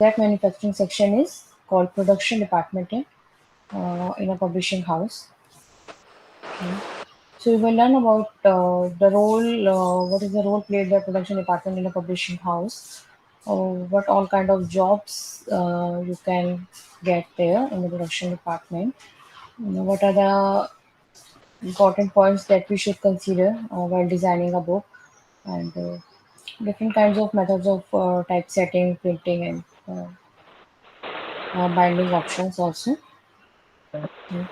That manufacturing section is called production department in a publishing house. Okay. So we will learn about the role, what is the role played by production department in a publishing house, what all kind of jobs you can get there in the production department, what are the important points that we should consider while designing a book, and different kinds of methods of typesetting, printing, and binding options also. Okay.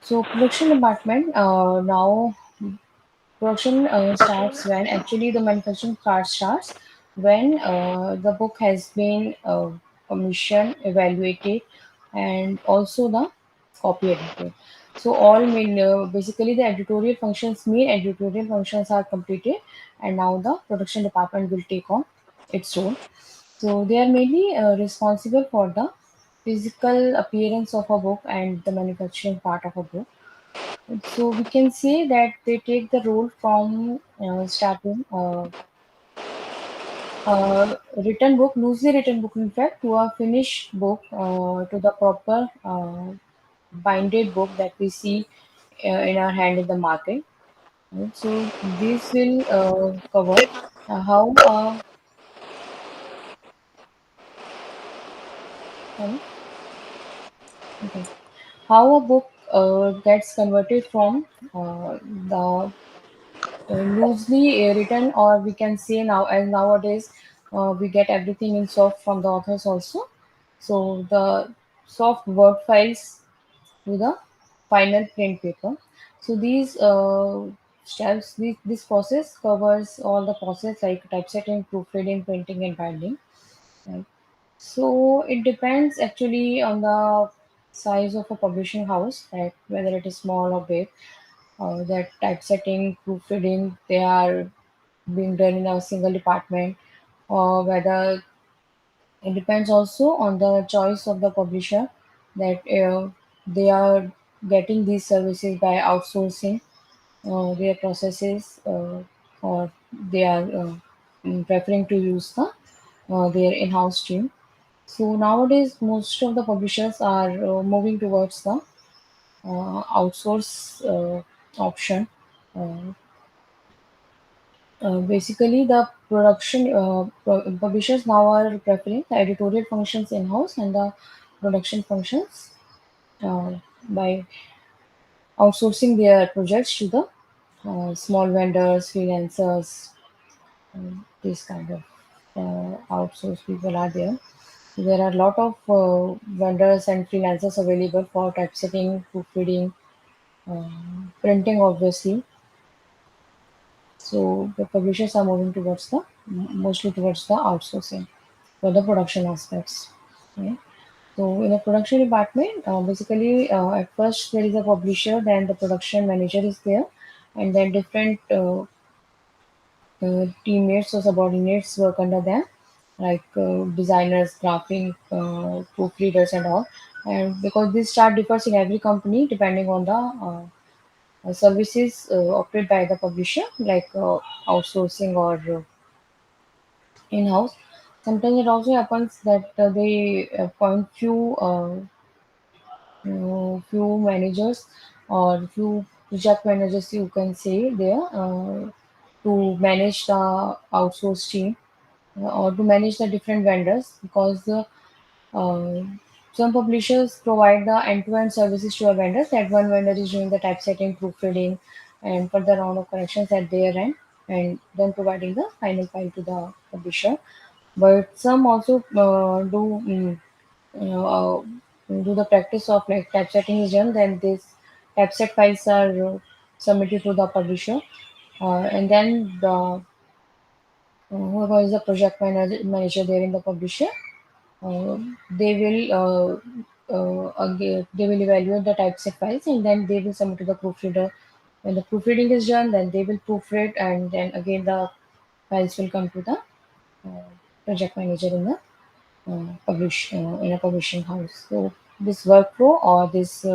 So production department now production starts when actually the manufacturing part starts when the book has been commissioned, evaluated, and also the copy edited. So all main basically the main editorial functions are completed, and now the production department will take on its role. So they are mainly responsible for the physical appearance of a book and the manufacturing part of a book. So we can say that they take the role from starting written book, loosely written book, in fact, to a finished book, to the proper binded book that we see in our hand in the market. Right? So this will cover how sorry, okay, how a book gets converted from the loosely written, or we can say now, as nowadays we get everything in soft from the authors also. So the soft word files to the final print paper. So these steps, this process covers all the process like typesetting, proofreading, printing, and binding. Right? So it depends actually on the size of a publishing house, right? Whether it is small or big, that typesetting, proofreading, they are being done in a single department, or whether it depends also on the choice of the publisher that they are getting these services by outsourcing their processes, or they are preferring to use their in-house team. So nowadays, most of the publishers are moving towards the outsource option. Uh, Basically, the publishers now are preferring the editorial functions in-house and the production functions uh, by outsourcing their projects to the small vendors, freelancers, these kind of outsourced people are there. There are a lot of vendors and freelancers available for typesetting, proofreading, printing, obviously. So the publishers are moving towards the mostly towards the outsourcing for the production aspects. Okay. So in a production department, basically at first there is a publisher, then the production manager is there, and then different teammates or subordinates work under them, like designers, graphic, proofreaders, and all. And because this chart differs in every company depending on the services operated by the publisher, like outsourcing or in-house. Sometimes it also happens that they appoint few managers or few project managers, you can say there, to manage the outsourced team, or to manage the different vendors, because uh, some publishers provide the end-to-end services to a vendor, that one vendor is doing the typesetting, proofreading, and further round of corrections at their end, and then providing the final file to the publisher. But some also you know, do the practice of like typesetting is done, then this typeset files are submitted to the publisher, and then the whoever is the manager there in the publisher, uh, they will again, they will evaluate the typeset files, and then they will submit to the proofreader. When the proofreading is done, then they will proofread, and then again the files will come to the uh, project manager in the in a publishing house. So this workflow or this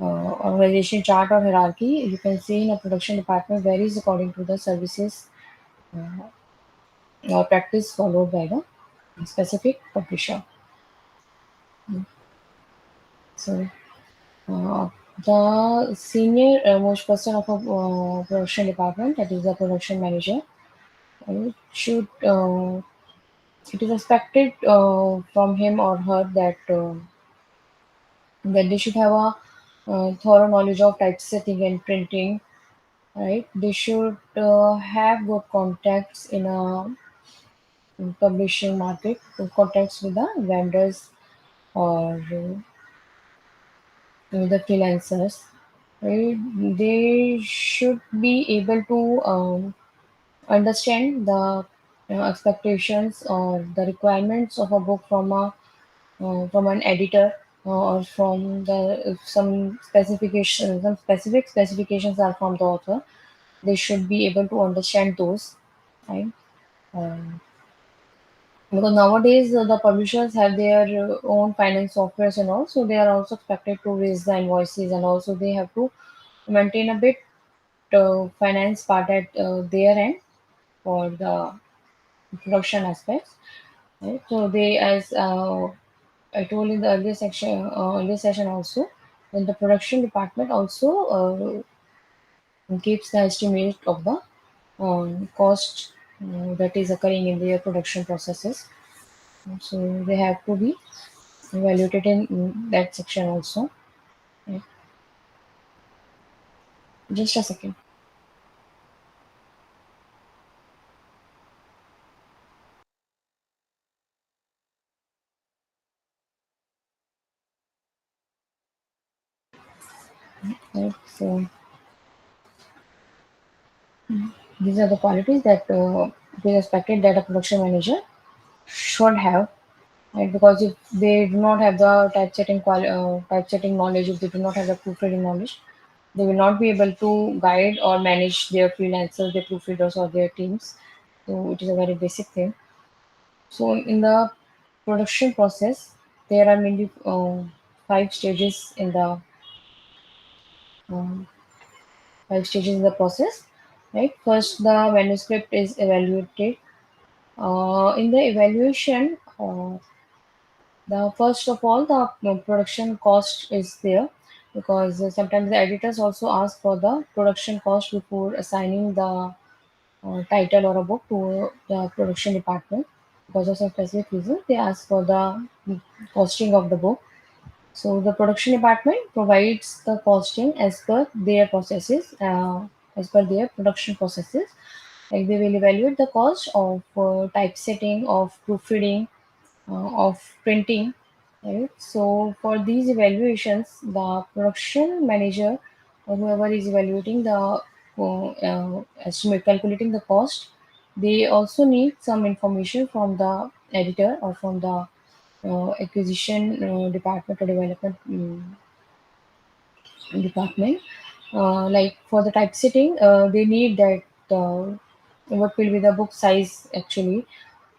organization chart or hierarchy you can see in a production department varies according to the services or practice followed by the specific publisher. So uh, the senior most person of a production department, that is the production manager, should it is expected from him or her that they should have a thorough knowledge of typesetting and printing, right? They should have good contacts in a publishing market, contacts with the vendors or the freelancers, right? They should be able to understand the expectations or the requirements of a book from an editor or from the if some specific specifications are from the author. They should be able to understand those, right? Um, because nowadays the publishers have their own finance softwares and all, so they are also expected to raise the invoices, and also they have to maintain a bit finance part at their end for the production aspects. Right? So they, as I told in the earlier session also, then the production department also keeps the estimate of the cost that is occurring in their production processes. So they have to be evaluated in that section also. Right. Just a second. Right. So these are the qualities that it is expected that a production manager should have, right? Because if they do not have the typesetting knowledge, if they do not have the proofreading knowledge, they will not be able to guide or manage their freelancers, their proofreaders, or their teams. So it is a very basic thing. So in the production process, there are mainly five stages in the um, five stages in the process. Right. First, the manuscript is evaluated. In the evaluation, the first of all, the production cost is there, because sometimes the editors also ask for the production cost before assigning the title or a book to the production department. Because of some specific reason, they ask for the costing of the book. So the production department provides the costing as per their processes, as per their production processes. Like they will evaluate the cost of typesetting, of proofreading, of printing, right? So for these evaluations, the production manager or whoever is evaluating the estimate calculating the cost, they also need some information from the editor or from the acquisition department or development department. Like for the typesetting, they need that what will be the book size actually,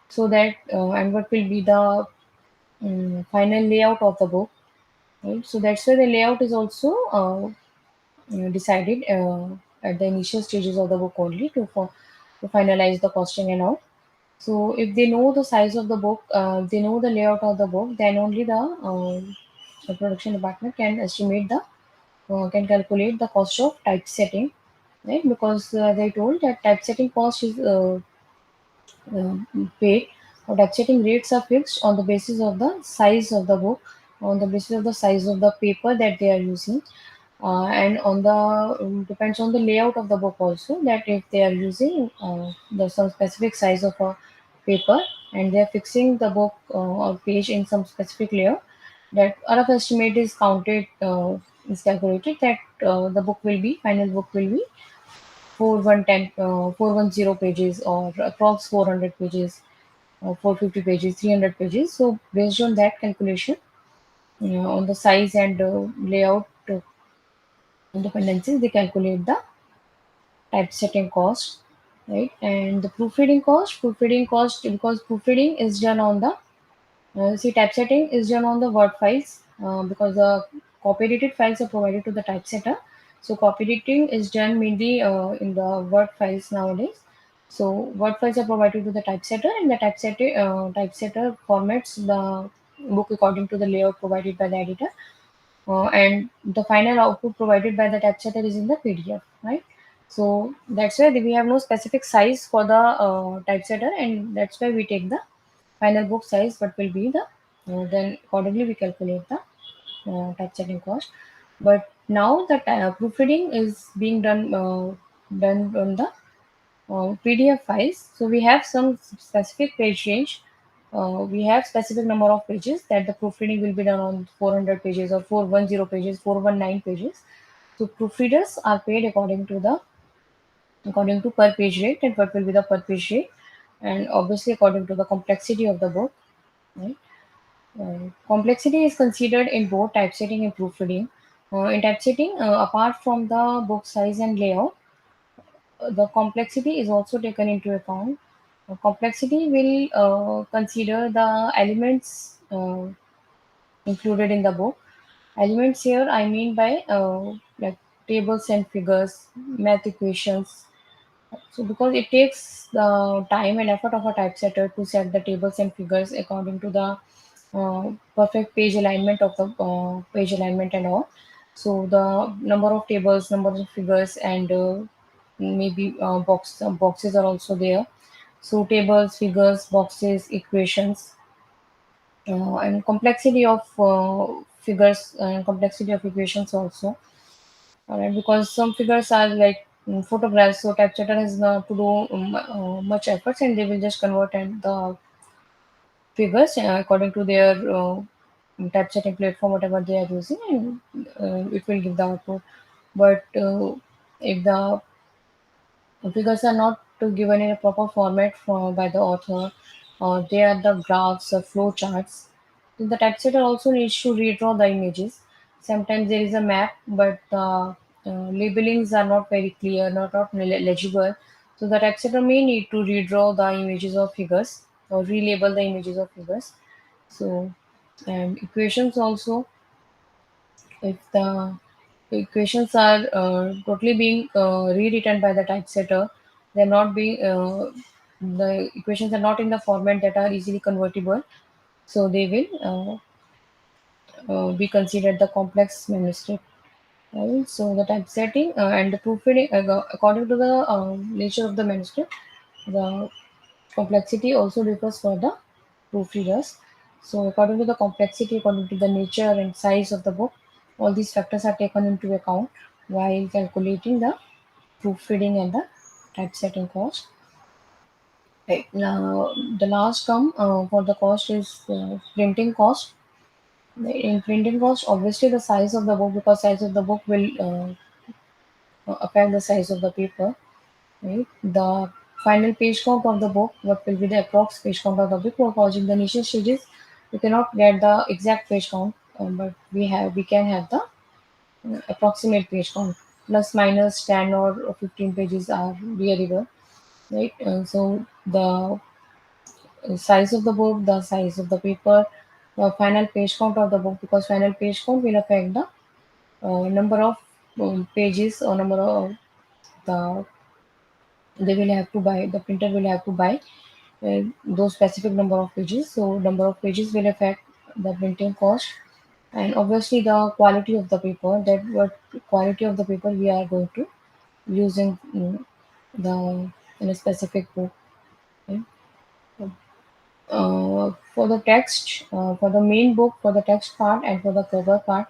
so that and what will be the final layout of the book, right? So that's why the layout is also decided at the initial stages of the book only to finalize the costing and all. So if they know the size of the book, they know the layout of the book, then only the production department can estimate the can calculate the cost of typesetting, right? Because as I told that typesetting cost is paid, or typesetting rates are fixed on the basis of the size of the book, on the basis of the size of the paper that they are using, and on the depends on the layout of the book also. That if they are using the some specific size of a paper and they are fixing the book or page in some specific layout, that a rough estimate is counted is calculated that the book will be final book will be 410 pages or approx 400 pages, 450 pages, 300 pages. So based on that calculation, on the size and layout dependencies, they calculate the typesetting cost, right? And the proofreading cost, because proofreading is done on the typesetting is done on the Word files, because the copy edited files are provided to the typesetter. So copy editing is done mainly in the Word files nowadays. So word files are provided to the typesetter, and the typesetter formats the book according to the layout provided by the editor, and the final output provided by the typesetter is in the PDF, right? So that's why we have no specific size for the typesetter, and that's why we take the final book size. What will be the then accordingly we calculate the typesetting cost. But now the proofreading is being done on the PDF files. So we have some specific page range. We have specific number of pages that the proofreading will be done on 400 pages or 410 pages, 419 pages. So proofreaders are paid according to per page rate, and what will be the per page rate, and obviously according to the complexity of the book. Right? Complexity is considered in both typesetting and proofreading. In typesetting, apart from the book size and layout, the complexity is also taken into account. Complexity will consider the elements included in the book. Elements here I mean by like tables and figures, math equations. So because it takes the time and effort of a typesetter to set the tables and figures according to the perfect page alignment of the page alignment and all. So the number of tables, number of figures, and maybe boxes are also there. So tables, figures, boxes, equations, and complexity of figures and complexity of equations also. Alright, because some figures are like photographs, so typesetter has not to do much efforts, and they will just convert and the figures according to their typesetting platform, whatever they are using, and it will give the output. But if the figures are not given in a proper format by the author, or they are the graphs or flow charts. So the typesetter also needs to redraw the images. Sometimes there is a map, but the labelings are not very clear, not legible. So the typesetter may need to redraw the images of figures or relabel the images of figures. So, and equations also, if the equations are totally being rewritten by the typesetter, they're not being the equations are not in the format that are easily convertible, so they will be considered the complex manuscript. Right? So the typesetting and the proofreading, according to the nature of the manuscript, the complexity also differs for the proofreaders. So, according to the complexity, according to the nature and size of the book, all these factors are taken into account while calculating the proofreading and the typesetting cost. Right. Now, the last term for the cost is printing cost. In printing cost, obviously the size of the book, because size of the book will affect the size of the paper. Right? The final page count of the book, what will be the approx page count of the book for causing the initial stages. We cannot get the exact page count, but we can have the approximate page count. Plus minus 10 or 15 pages are variable, right? So the size of the book, the size of the paper, the final page count of the book, because final page count will affect the number of pages or number of the they will have to buy the printer will have to buy those specific number of pages. So number of pages will affect the printing cost, and obviously the quality of the paper. That what quality of the paper we are going to use the in a specific book. Okay? For the text, for the main book, for the text part and for the cover part,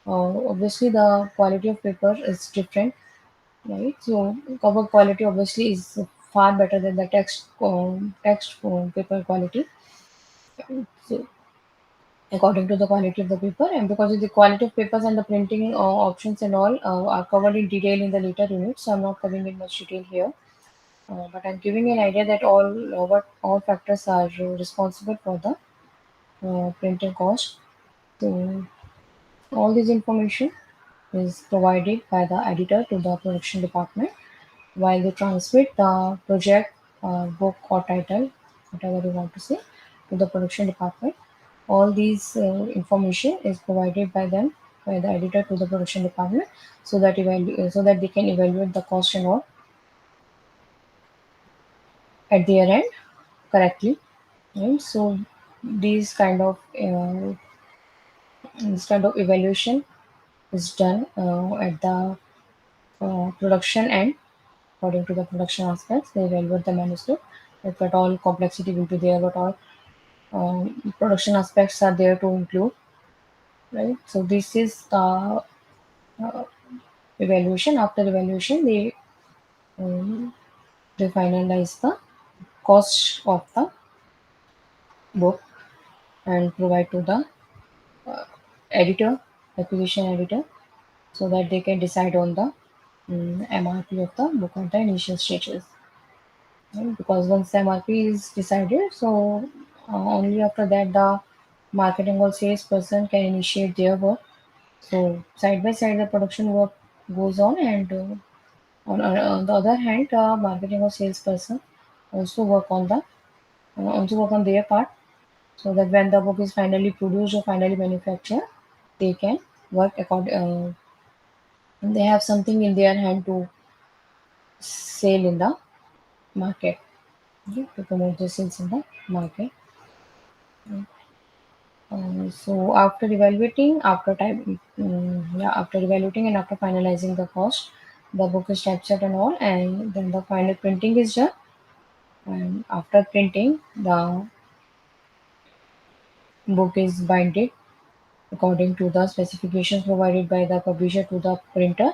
obviously the quality of paper is different, right? So cover quality obviously is far better than the text paper quality. So according to the quality of the paper, and because of the quality of papers and the printing options and all are covered in detail in the later units, so I'm not covering in much detail here. But I'm giving an idea that what all factors are responsible for the printing cost. So all this information is provided by the editor to the production department while they transmit the project, book or title, whatever you want to say, to the production department. All these information is provided by them, by the editor to the production department, so that so that they can evaluate the cost and all. at their end correctly, right? So these kind of this kind of evaluation is done at the production end. According to the production aspects, they evaluate the manuscript. If at all complexity will be there, what all production aspects are there to include, right? So this is the evaluation. After evaluation, um, they finalize the cost of the book and provide to the editor, acquisition editor, so that they can decide on the MRP of the book at the initial stages. Right? Because once the MRP is decided, so only after that the marketing or sales person can initiate their work. So side by side, the production work goes on, and on the other hand, marketing or salesperson also also work on their part, so that when the book is finally produced or finally manufactured, they can work according. They have something in their hand to sell in the market, okay, to promote the sales in the market. So after evaluating and after finalizing the cost, the book is typeset and all, and then the final printing is done. And after printing, the book is binded according to the specifications provided by the publisher to the printer,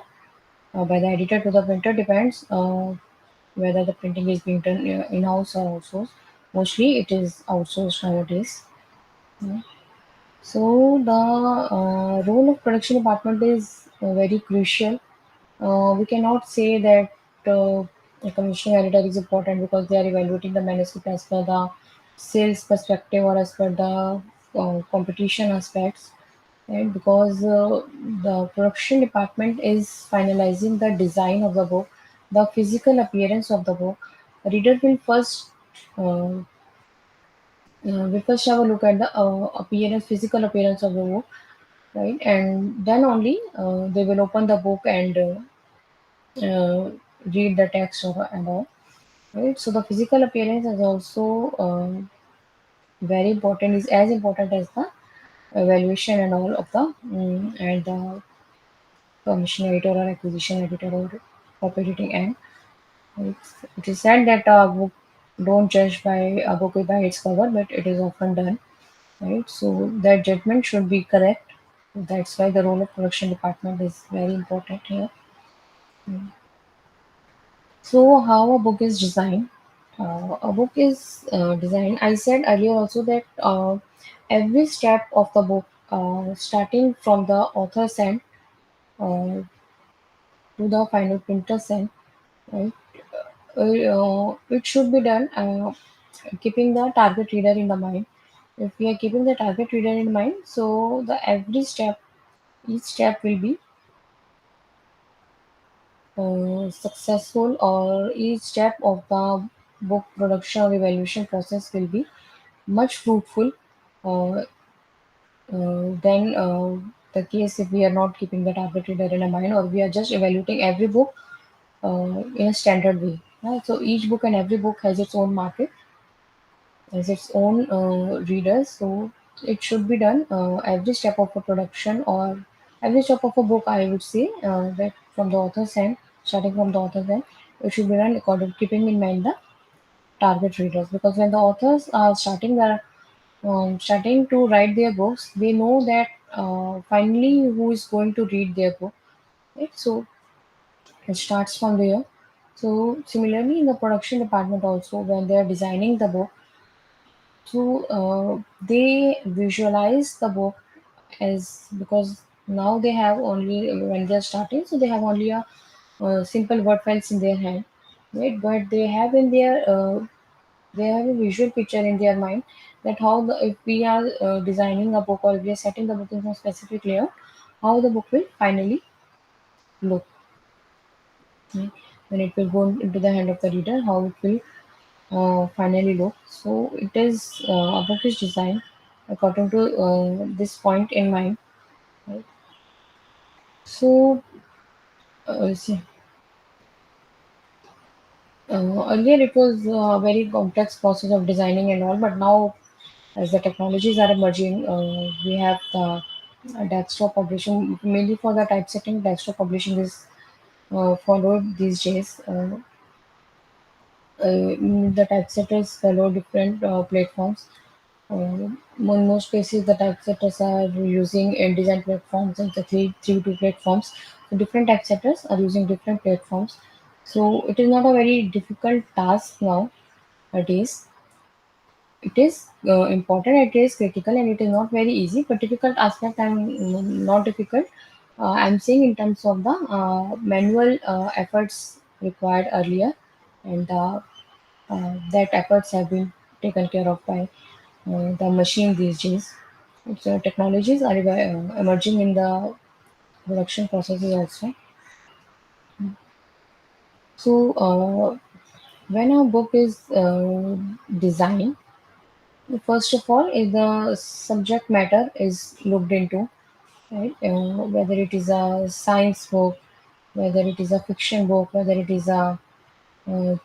by the editor to the printer, depends whether the printing is being done in-house or outsourced. Mostly it is outsourced nowadays. Yeah. So the role of production department is very crucial. We cannot say that a commissioning editor is important because they are evaluating the manuscript as per the sales perspective or as per the competition aspects, right? Because the production department is finalizing the design of the book, the physical appearance of the book. Reader will uh, first have a look at the physical appearance of the book, right? And then only they will open the book and read the text and all, right? So the physical appearance is also very important, is as important as the evaluation and all of the and the commission editor or acquisition editor or copy editing end. It is said that a book don't judge by a book by its cover, but it is often done, right? So that judgment should be correct. That's why the role of production department is very important here. So, how a book is designed? A book is designed. I said earlier also that every step of the book, starting from the author's end uh, to the final printer's end, right? It should be done keeping the target reader in the mind. If we are keeping the target reader in mind, so the each step will be successful, or each step of the book production or evaluation process will be much fruitful uh, than the case if we are not keeping the target reader in a mind, or we are just evaluating every book in a standard way. Right? So each book and every book has its own market, has its own readers. So it should be done every step of a production or every step of a book. I would say that from the author's end, starting from the author's end, it should be done according keeping in mind the target readers. Because when the authors are starting to write their books, they know that finally who is going to read their book. Right? So it starts from there. So similarly, in the production department also, when they are designing the book, so they visualize the book as, because now they have only, when they're starting, so they have only a simple word files in their hand, right? But they have a visual picture in their mind that if we are designing a book or if we are setting the book in some specific layout, how the book will finally look, right? When it will go into the hand of the reader, how it will finally look. So it is a book is designed according to this point in mind. Right? So see, Earlier, it was a very complex process of designing and all, but now, as the technologies are emerging, we have the desktop publishing. Mainly for the typesetting, desktop publishing is followed these days. The typesetters follow different platforms. In most cases, the typesetters are using InDesign platforms and the 3 platforms. So different typesetters are using different platforms. So it is not a very difficult task nowadays. It is important, it is critical, and it is not very easy. But difficult aspect, not difficult. I'm saying in terms of the manual efforts required earlier, and that efforts have been taken care of by the machine these days. So technologies are emerging in the production processes also. So when a book is designed, first of all, if the subject matter is looked into, right? Whether it is a science book, whether it is a fiction book, whether it is a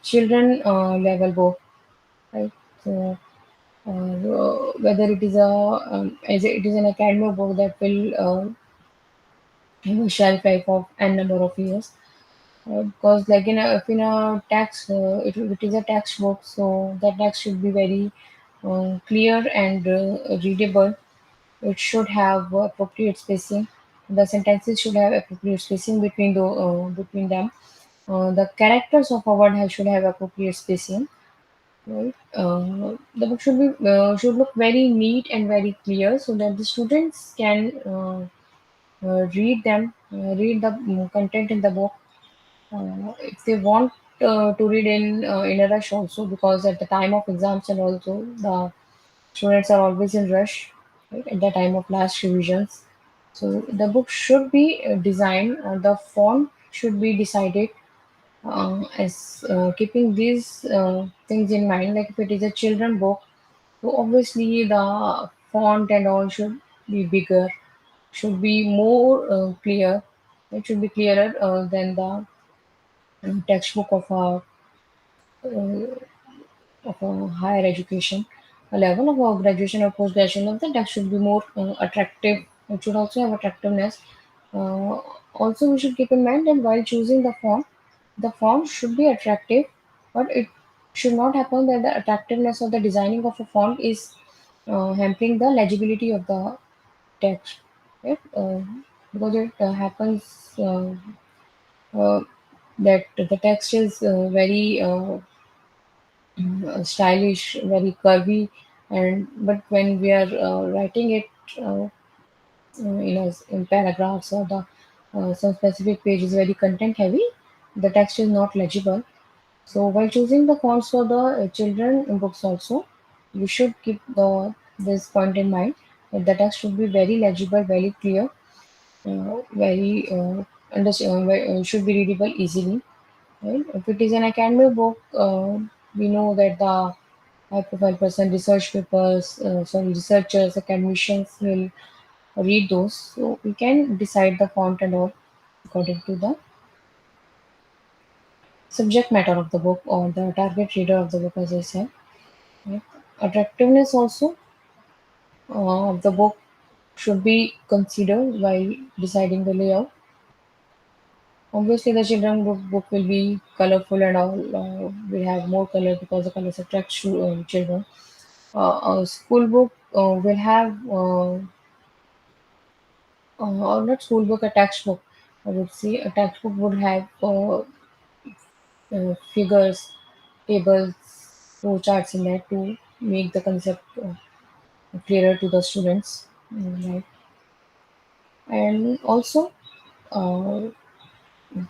children level book, right? So whether it is as it is an academic book that will have a shelf life of n number of years. Because like if in a text, it is a textbook, so that text should be very clear and readable. It should have appropriate spacing. The sentences should have appropriate spacing between them. The characters of a word should have appropriate spacing. Right. The book should look very neat and very clear so that the students can read the content in the book if they want to read in a rush also, because at the time of exams and also the students are always in rush, right, at the time of last revisions. So the book should be designed, the font should be decided as keeping these things in mind. Like if it is a children book, so obviously the font and all should be bigger, should be more clear. It should be clearer than the textbook of a higher education level of a graduation or post graduation level. That should be more attractive. It should also have attractiveness. Uh, Also, we should keep in mind that while choosing the font should be attractive, but it should not happen that the attractiveness of the designing of a font is hampering the legibility of the text, right? Because it happens uh, that the text is very stylish, very curvy, and but when we are writing it in paragraphs or the some specific page is very content heavy, the text is not legible. So while choosing the fonts for the children books also, we should keep the this point in mind that the text should be very legible, very clear, very should be readable easily. Right? If it is an academic book, we know that the high-profile person, researchers, academicians will read those. So we can decide the font and all according to the subject matter of the book or the target reader of the book, as I said. Right? Attractiveness also of the book should be considered while deciding the layout. Obviously, the children book will be colorful and all. Will have more color because the colors attract children. A school book will have, or not school book, a textbook. I would say a textbook would have figures, tables, flow charts in there to make the concept clearer to the students. Right. And also, uh,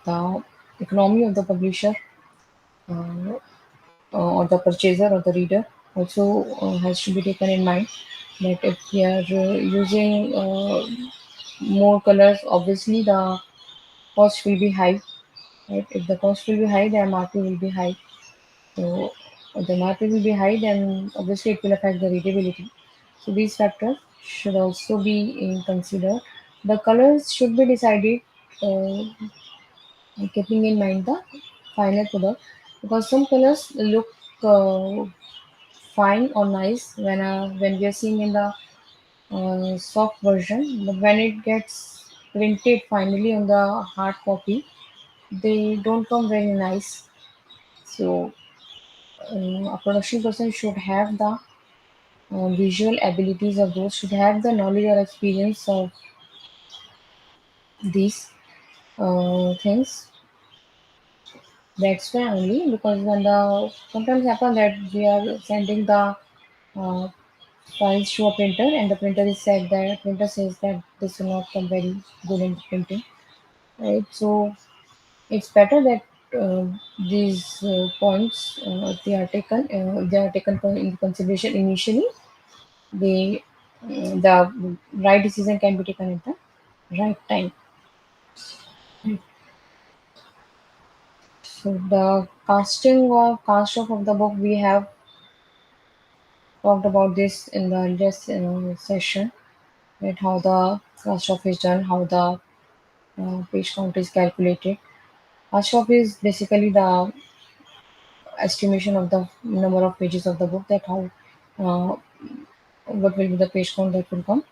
the economy of the publisher uh, or the purchaser or the reader also has to be taken in mind that if we are using more colors, obviously the cost will be high, right? If the cost will be high, the MRP will be high. So if the MRP will be high, then obviously it will affect the readability. So these factors should also be considered. The colors should be decided uh, keeping in mind the final product. because some colors look uh, fine or nice when we are seeing in the soft version, but when it gets printed finally on the hard copy, they don't come very nice. So a production person should have the visual abilities of those, should have the knowledge or experience of these things. That's why only, because when the sometimes happen that we are sending the uh, files to a printer and the printer says that this will not come very good in printing, right? So it's better that these points, if they are taken into consideration initially, they the right decision can be taken at the right time. So the cast off of the book, we have talked about this in the last session, right? How the cast off is done, how the page count is calculated. Cast off is basically the estimation of the number of pages of the book, that how uh, what will be the page count that will come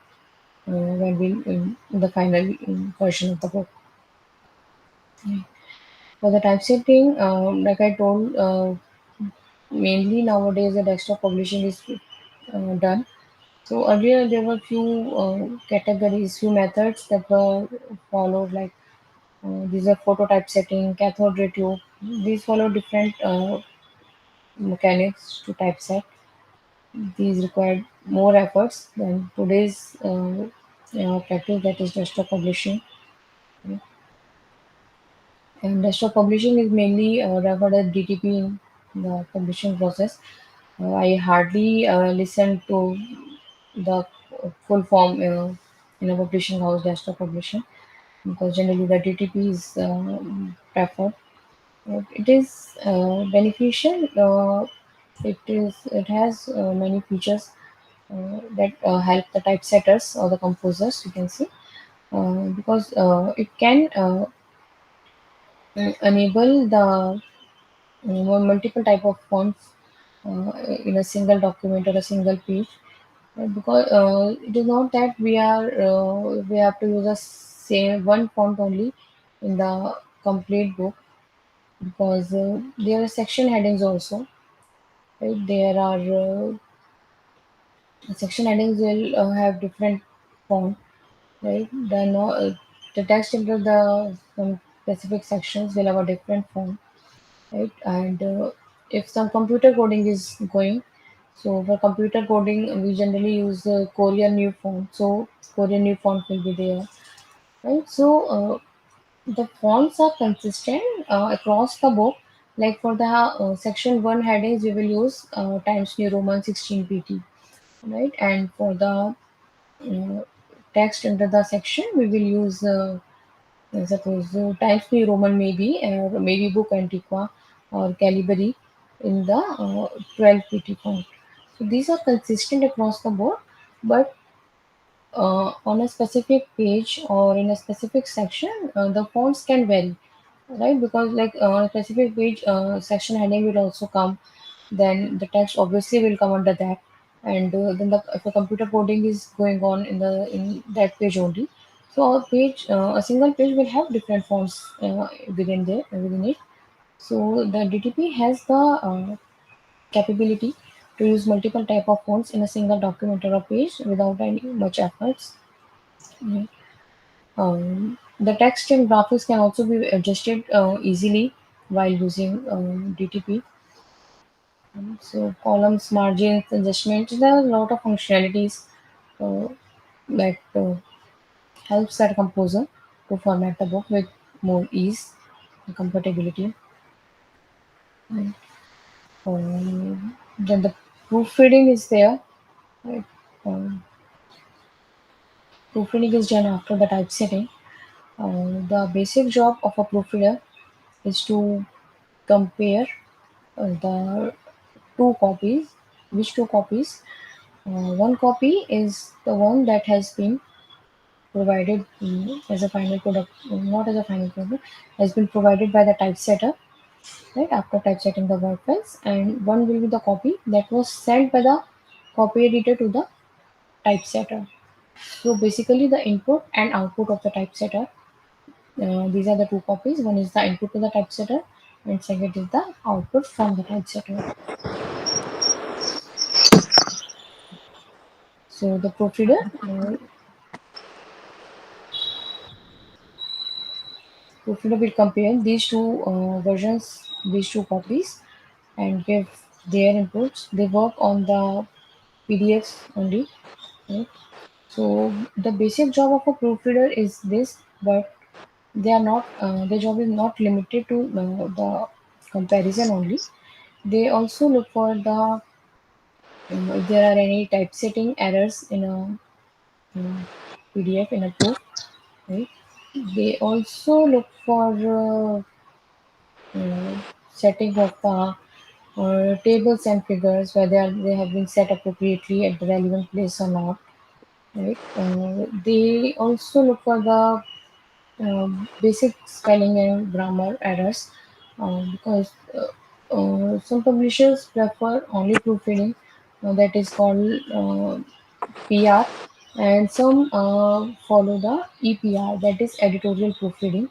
when we in the final version of the book. For the typesetting, like I told, mainly nowadays the desktop publishing is done. So earlier there were few categories, few methods that were followed, like these are photo typesetting, cathode ray tube. These follow different mechanics to typeset. These required more efforts than today's practice, that is desktop publishing. And desktop publishing is mainly referred as DTP in the publishing process. I hardly listen to the full form in a publishing house, desktop publishing, because generally the DTP is preferred. It is beneficial. It has many features that help the typesetters or the composers, you can see, because it can enable the multiple type of fonts uh, in a single document or a single page. Because it is not that we have to use a same one font only in the complete book, because there are section headings also, right? There are section headings will have different font, right? The text into the some specific sections will have a different font, right? And if some computer coding is going, so for computer coding, we generally use Korean new font. So Korean new font will be there, right? So the fonts are consistent across the book. Like for the section one headings, we will use Times New Roman 16 PT, right? And for the uh, text under the section, we will use suppose Times New Roman maybe, or maybe Book Antiqua or Calibri in the 12 PT font. So these are consistent across the board, but on a specific page or in a specific section, the fonts can vary, right? Because like on a specific page, section heading will also come, then the text obviously will come under that, and then if the computer coding is going on in that page only, so a single page will have different fonts within it. So the DTP has the capability to use multiple type of fonts in a single document or a page without any much efforts. Mhm. The text and graphics can also be adjusted easily while using DTP. So columns, margins, adjustments, there are a lot of functionalities uh, that helps that composer to format the book with more ease and comfortability. And, then the proofreading is there. Right? Um, Proofreading is done after the typesetting. The basic job of a proofreader is to compare the two copies. Which two copies? One copy is the one that has been provided as a final product, not as a final product, has been provided by the typesetter. right, after typesetting the Word files, and one will be the copy that was sent by the copy editor to the typesetter. So basically, the input and output of the typesetter. These are the two copies. One is the input to the typesetter, and second is the output from the typesetter. So the proofreader, proofreader will compare these two versions, these two copies, and give their inputs. They work on the PDFs only. Right? So the basic job of a proofreader is this, but they are not. Their job is not limited to the comparison only. They also look for the if there are any typesetting errors in a PDF in a proof, right? They also look for uh, setting of the tables and figures whether they have been set appropriately at the relevant place or not, right? They also look for the basic spelling and grammar errors because some publishers prefer only proofreading that is called PR, and some follow the EPR, that is editorial proofreading.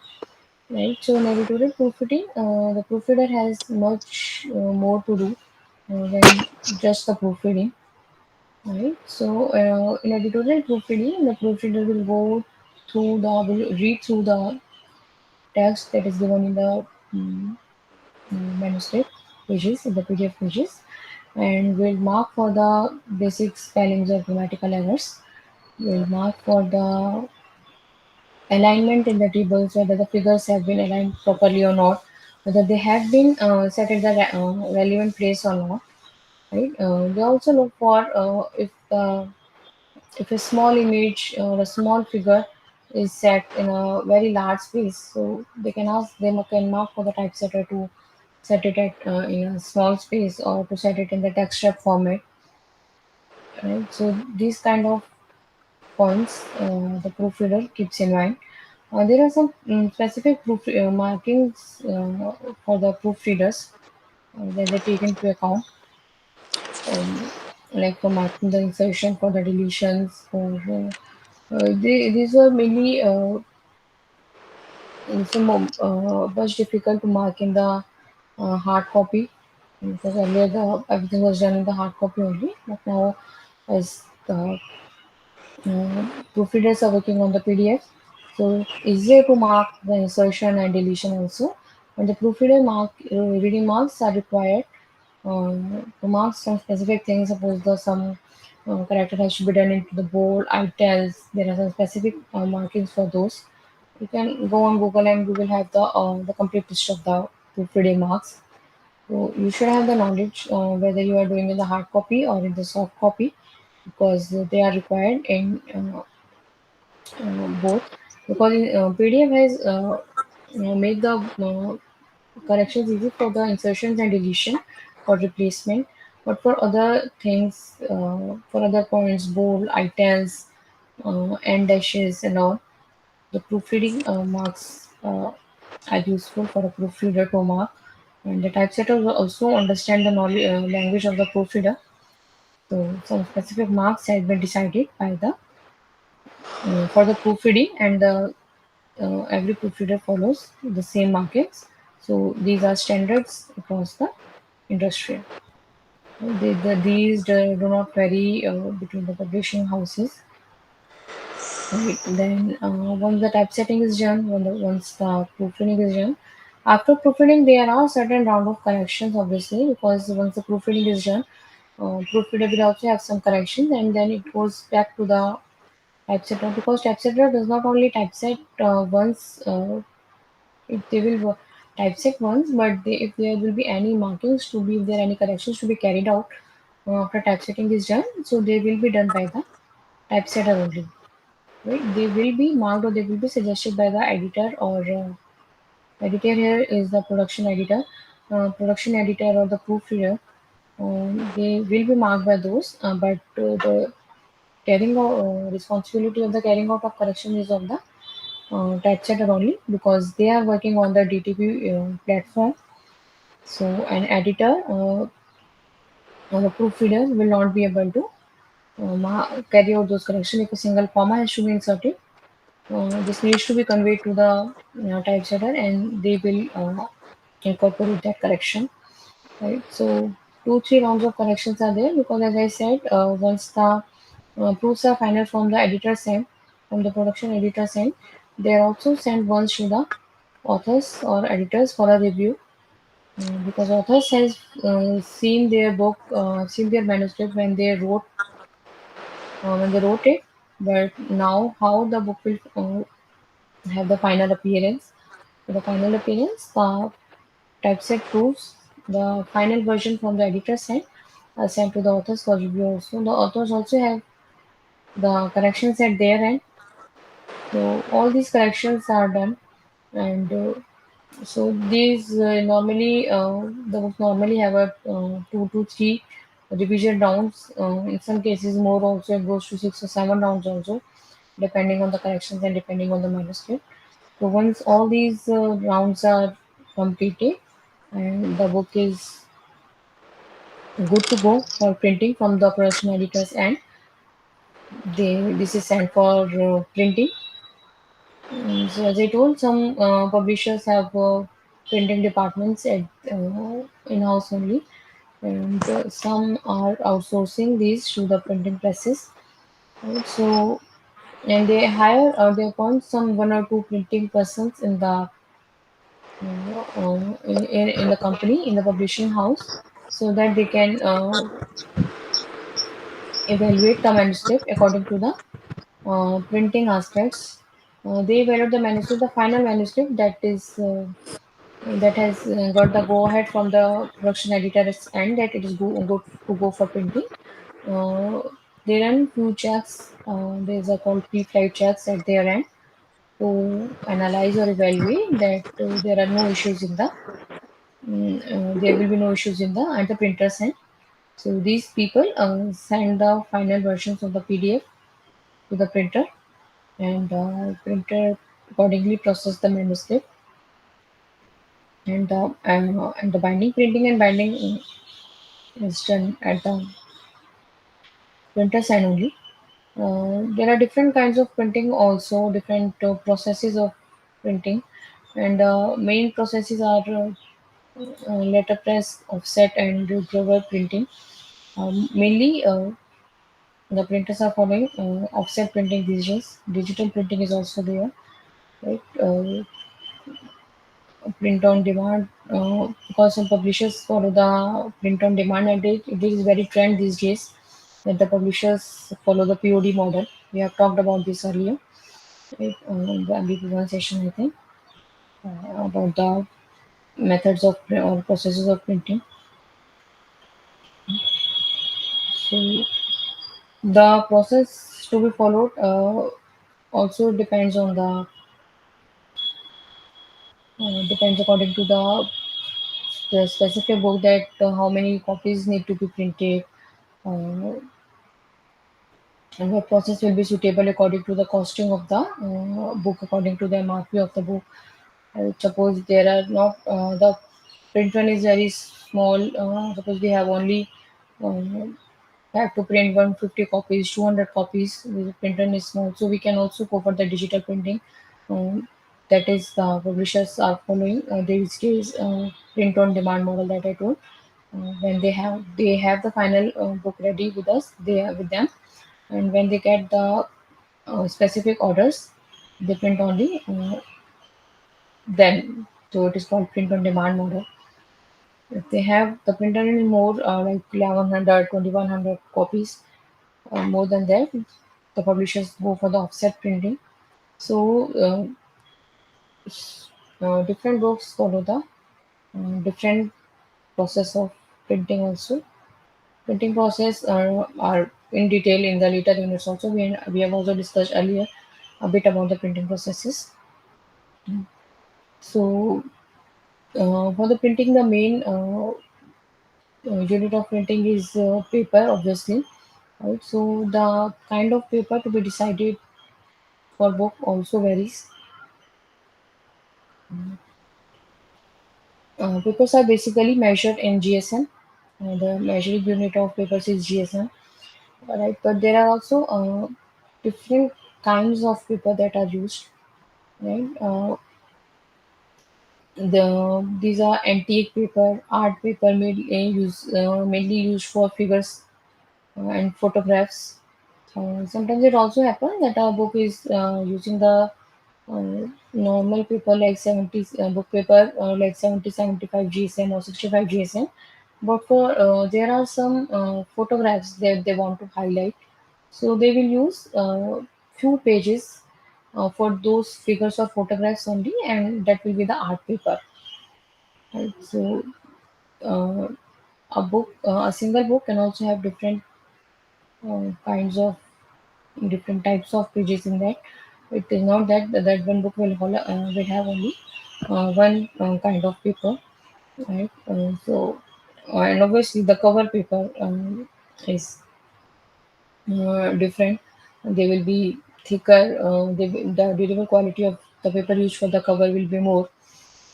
Right. So in editorial proofreading, the proofreader has much more to do than just the proofreading. Right. So in editorial proofreading, the proofreader will go through the will read through the text that is given in the mm, manuscript pages, in the PDF pages, and will mark for the basic spellings or grammatical errors. Will mark for the alignment in the tables, whether the figures have been aligned properly or not, whether they have been set at the relevant place or not. Right? They also look for if a small image or a small figure is set in a very large space, so they can mark for the typesetter to set it at in a small space or to set it in the text wrap format. Right? So these kind of points the proofreader keeps in mind. There are some specific markings for the proofreaders that they take into account, um, like for marking the insertion, for the deletions, for these are mainly some much difficult to mark in the hard copy because earlier everything was done in the hard copy only, but now as the proofreaders are working on the PDF, so easier to mark the insertion and deletion also. And the proofreader reading marks are required to mark some specific things. Suppose the some character has to be done into the bold, italics. There are some specific markings for those. You can go on Google and you will have the complete list of the proofreading marks. So you should have the knowledge whether you are doing in the hard copy or in the soft copy because they are required in both because PDF has made the corrections easy for the insertions and deletion for replacement, but for other things, for other points, bold, italics, end dashes, and all, the proofreading marks are useful for a proofreader to mark. And the typesetter will also understand the knowledge, language of the proofreader. So some specific marks have been decided by the for the proofreading, and the every proofreader follows the same markings. So these are standards across the industry. These do not vary between the publishing houses. Right. Then once the typesetting is done, once the proofreading is done, after proofreading there are certain round of corrections obviously because once the proofreading is done, proofreader will also have some corrections and then it goes back to the typesetter because typesetter does not only typeset once. If they will typeset once, but if there will be any markings to be, if there are any corrections to be carried out after typesetting is done, so they will be done by the typesetter only. Right? They will be marked or they will be suggested by the editor or editor here is the production editor or the proofreader. They will be marked by those, but the carrying out responsibility of the carrying out of correction is of the typesetter only because they are working on the DTP platform. So an editor or a proofreader will not be able to carry out those corrections if a single comma has to be inserted. This needs to be conveyed to the typesetter, and they will incorporate that correction. Right. So 2-3 rounds of corrections are there because, as I said, once the proofs are final from the editor's end, from the production editor's end, they are also sent once to the authors or editors for a review. Because authors has seen their book, seen their manuscript when they wrote it, but now how the book will have the final appearance. So the final appearance, the typeset proofs, the final version from the editor's side are sent to the authors for review also. The authors also have the corrections at their end. So all these corrections are done, and so these normally the books normally have a 2 to 3 revision rounds. In some cases, more also it goes to 6 or 7 rounds also, depending on the corrections and depending on the manuscript. So once all these rounds are completed and the book is good to go for printing from the production editors end, this is sent for printing. So as I told, some publishers have printing departments at in-house only, and some are outsourcing these to the printing presses. Right? So and they hire or they appoint some 1 or 2 printing persons in the in the company in the publishing house, so that they can evaluate the manuscript according to the printing aspects. They evaluate the manuscript, the final manuscript that has got the go ahead from the production editor's end that it is good to go for printing. Uh, they run few checks. There's a called pre-flight checks at their end to analyze or evaluate that there are no issues in the there will be no issues in the at the printer's end. So these people send the final versions of the PDF to the printer, and printer accordingly process the manuscript, and the binding, printing and binding is done at the printer side only. There are different kinds of printing also, different processes of printing, and main processes are letterpress, offset, and global printing. Mainly, the printers are following offset printing these days. Digital printing is also there, right? Print on demand, because some publishers follow the print on demand, and it is very trend these days that the publishers follow the POD model. We have talked about this earlier, right, in the MBP1 session, I think, about the methods of or processes of printing. So the process to be followed also depends according to the specific book that how many copies need to be printed, uh, and what process will be suitable according to the costing of the book, according to the MRP of the book. Suppose there are not the print run is very small. Suppose we have only uh, have to print 150 copies, 200 copies. The print run is small, so we can also go for the digital printing. Um, that is the publishers are following these days print on demand model that I told. When they have the final book ready with us, they are with them, and when they get the specific orders, they print only then. So it is called print on demand model. If they have the printer in more like 1100, 2100 copies, more than that, the publishers go for the offset printing. So different books follow the different process of printing also. Printing process are in detail in the later units also. We have also discussed earlier a bit about the printing processes. So for the printing, the main unit of printing is paper, obviously. Right? So the kind of paper to be decided for book also varies. Papers are basically measured in GSM. The measuring unit of papers is GSM, right? But there are also different kinds of paper that are used, right? These are antique paper, art paper, mainly used for figures and photographs. Sometimes it also happens that our book is using the normal paper like 70 book paper like 70 75 GSM or 65 GSM, but for there are some photographs that they want to highlight, so they will use few pages for those figures or photographs only, and that will be the art paper, right? So uh, a single book can also have kinds of different types of pages in that. It is not that one book will have only one kind of paper, right? And obviously the cover paper is different. They will be thicker. The durable quality of the paper used for the cover will be more.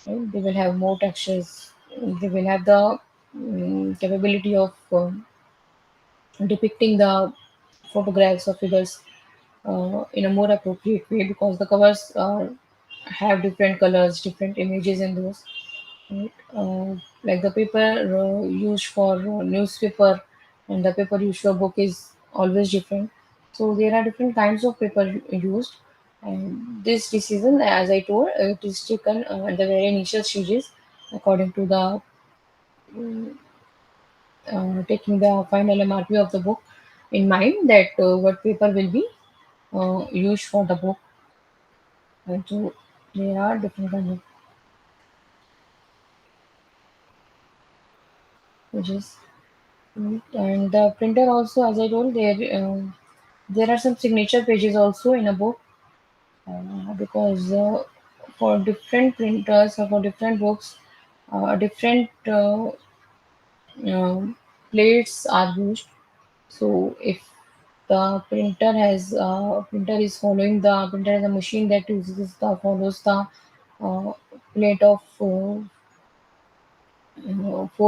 Right? They will have more textures. They will have the capability of depicting the photographs or figures in a more appropriate way, because the covers have different colors, different images in those. Right? Like the paper used for newspaper and the paper used for book is always different. So there are different kinds of paper used, and this decision, as I told, it is taken at the very initial stages according to the taking the final MRP of the book in mind, that what paper will be used for the book. And so there are different kinds of pages. And the printer also, as I told, there are some signature pages also in a book, because for different printers or for different books, different plates are used. So if the printer is following the printer has a machine that uses the follows the uh, plate of 4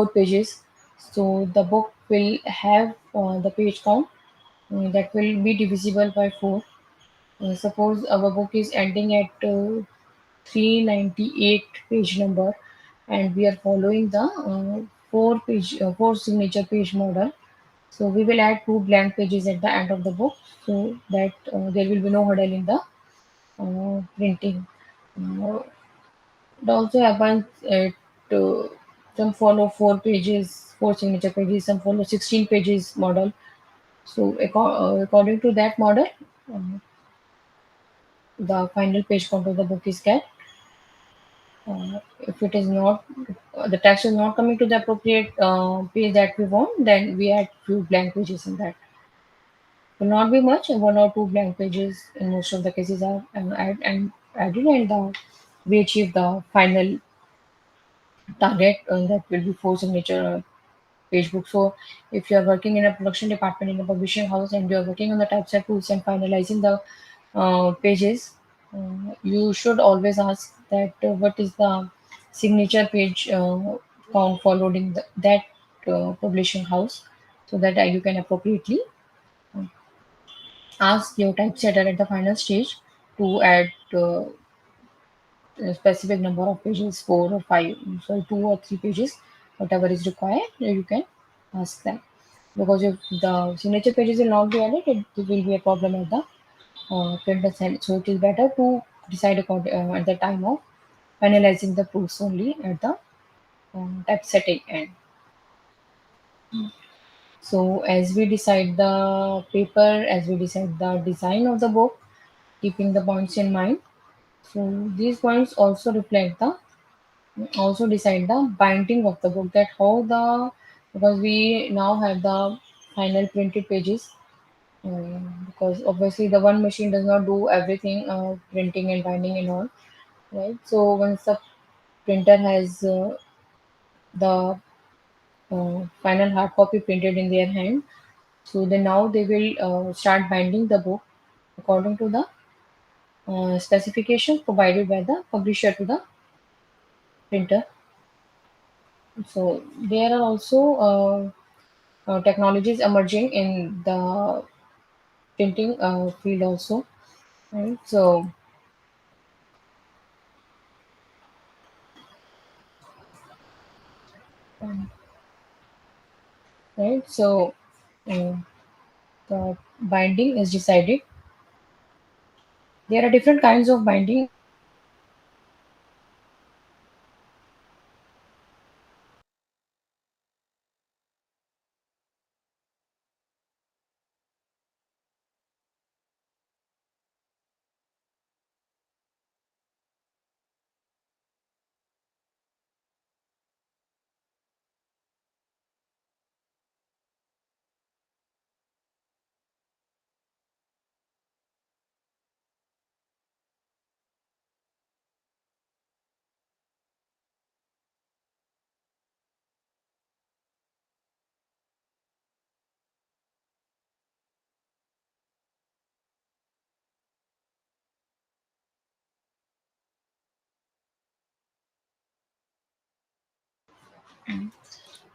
pages. So the book will have the page count that will be divisible by 4. Suppose our book is ending at 398 page number, and we are following the 4 signature page model. So we will add 2 blank pages at the end of the book, so that there will be no hurdle in the printing. Uh, it also happens at some follow 4 pages, 4 signature pages, some follow 16 pages model. So according to that model, uh, the final page count of the book is get. If it is not, the text is not coming to the appropriate page that we want, then we add few blank pages in that. Will not be much, 1 or 2 blank pages in most of the cases are added, and we achieve the final target, that will be 4 signature page book. So if you are working in a production department in a publishing house and you are working on the typeset tools and finalizing the pages, you should always ask that what is the signature page count for loading that publishing house, so that you can appropriately ask your typesetter at the final stage to add a specific number of pages, 4 or 5, so 2 or 3 pages, whatever is required, you can ask them. Because if the signature pages will not be added, it will be a problem at the printer side. So it is better to decide at the time of finalizing the proofs only at the typesetting end. So as we decide the paper, as we decide the design of the book, keeping the points in mind. So these points also decide the binding of the book, that how the, because we now have the final printed pages, because obviously the one machine does not do everything, printing and binding and all, right? So once the printer has the final hard copy printed in their hand, so then now they will start binding the book according to the specifications provided by the publisher to the printer. So there are also technologies emerging in the printing field also, right? So um, right, so uh, the binding is decided. There are different kinds of binding.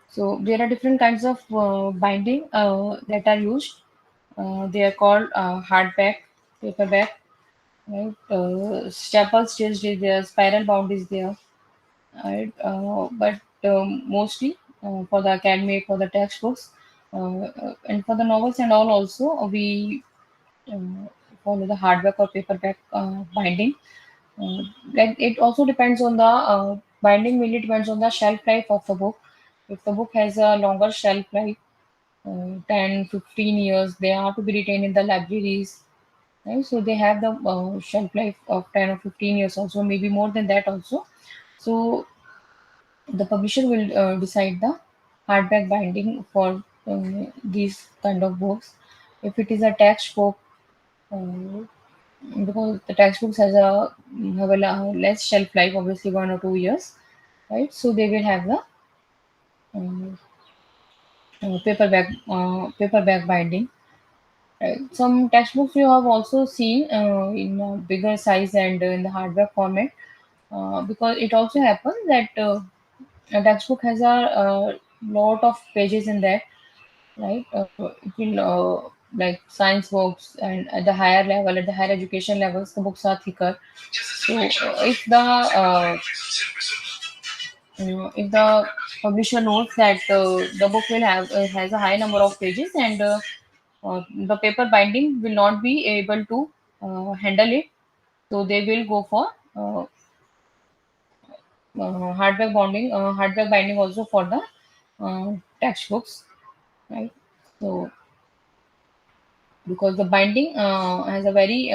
So there are different kinds of binding that are used. They are called hardback, paperback, right? Staple stitched is there, spiral bound is there, right? But mostly for the academic, for the textbooks, and for the novels and all also, we uh, follow the hardback or paperback binding. Uh, like it also depends on the binding mainly depends on the shelf life of the book. If the book has a longer shelf life, 10, 15 years, they are to be retained in the libraries. Right? So they have the shelf life of 10 or 15 years also, maybe more than that also. So the publisher will decide the hardback binding for these kind of books. If it is a textbook, uh, because the textbooks has a have a less shelf life, obviously 1 or 2 years, right? So they will have the um, paperback binding. Right. Some textbooks you have also seen in bigger size and in the hardback format, because it also happens that a textbook has a lot of pages in that, right? It will like science books, and at the higher level, at the higher education levels, the books are thicker. So if the publisher notes that the book will have has a high number of pages and the paper binding will not be able to handle it, so they will go for hardback binding also for the textbooks, right? So because the binding has a very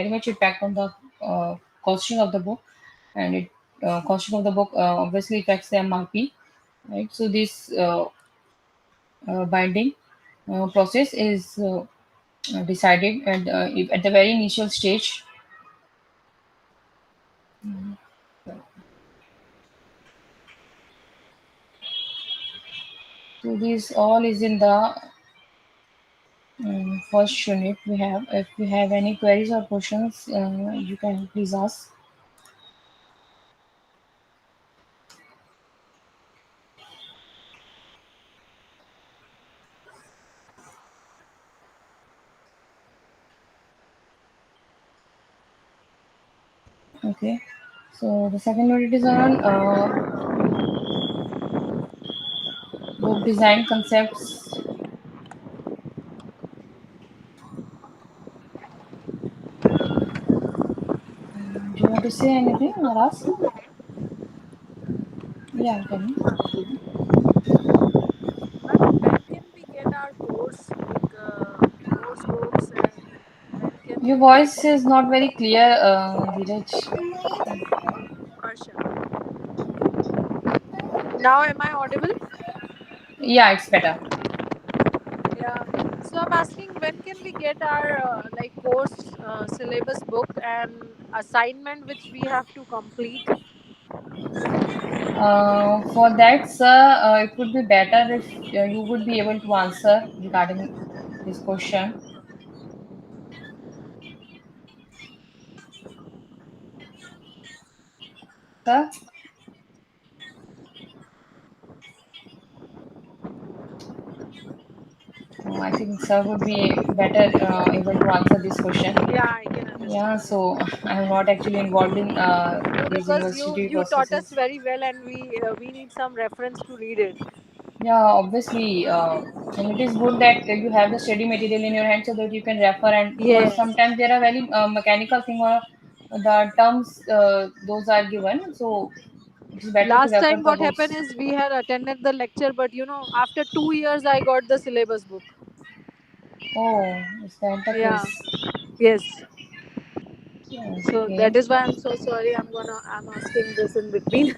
much impact on the costing of the book, and it costing of the book obviously affects the MRP, right? So this binding process is decided at the very initial stage. So this all is in the first unit we have. If you have any queries or questions, you can please ask. Okay. So the second unit is on book design concepts. Do you want to say anything or ask? Yeah, tell me. But when can we get our course books, and when can Your we get voice is not very clear, Dheeraj. Harsha? Now am I audible? Yeah, it's better. Yeah. So I'm asking when can we get our course syllabus book and assignment which we have to complete? For that, sir, it would be better if you would be able to answer regarding this question. Sir, think sir would be better able to answer this question. Yeah, I can Yeah, understand. so I'm not actually involved in No, these because you university you taught us processes. very well, and we need some reference to read it. Yeah, obviously, and it is good that you have the study material in your hand so that you can refer. And because Yes. sometimes there are very mechanical thing or the terms those are given, so it's better to Last refer time, the what happened books. is we had attended the lecture, but after 2 years, I got the syllabus book. Oh, is that the Yeah. case? Yes. So Okay. that is why I'm so sorry. I'm asking this in between.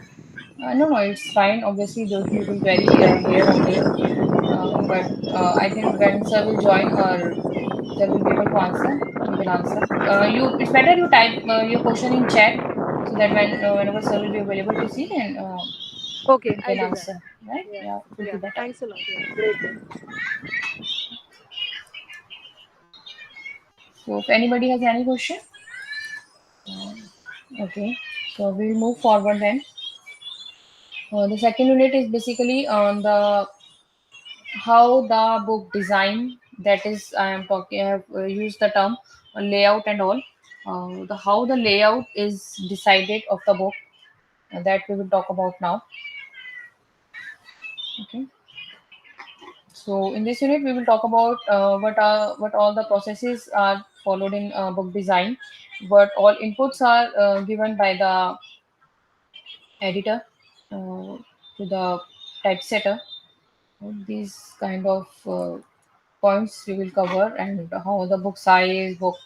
No, no, it's fine. Obviously, those people very rare occasion. But I think when sir will join or sir will be able to answer, he will answer. It's better you type your question in chat so that whenever sir will be available to see, then Okay, you I'll can do that. answer. Right? Yeah. Yeah, it will be Yeah. better. Thanks a lot. Yeah. Great. So, if anybody has any question, okay. So we'll move forward then. The second unit is basically on the how the book design, that is I am talking, I have used the term layout and all, the how the layout is decided of the book, that we will talk about now. Okay, so in this unit we will talk about what all the processes are followed in book design, what all inputs are given by the editor to the typesetter. These kind of points we will cover, and how the book size, book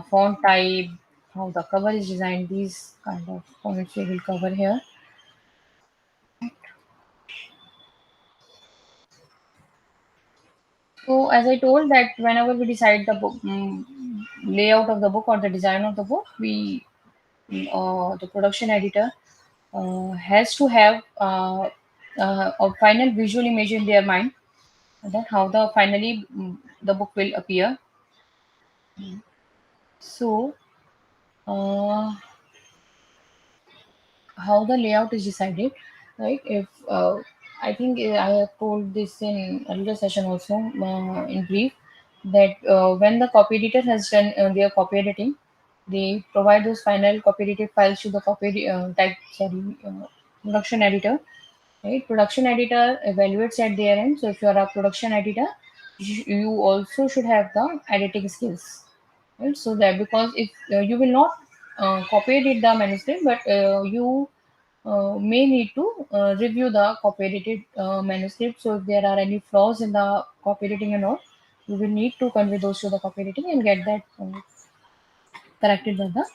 font type, how the cover is designed, these kind of points we will cover here. So as I told that whenever we decide the book layout of the book or the design of the book, we the production editor has to have a final visual image in their mind, and then how the finally the book will appear. So uh, how the layout is decided, right? If I think I have told this in earlier session also, in brief, that when the copy editor has done their copy editing, they provide those final copy edited files to the production editor. Right, production editor evaluates at their end. So if you are a production editor, you also should have the editing skills, right? So that because if you will not copy edit the manuscript, but you may need to review the copy edited manuscript. So if there are any flaws in the copy editing and all, you will need to convey those to the copy editing and get that corrected by the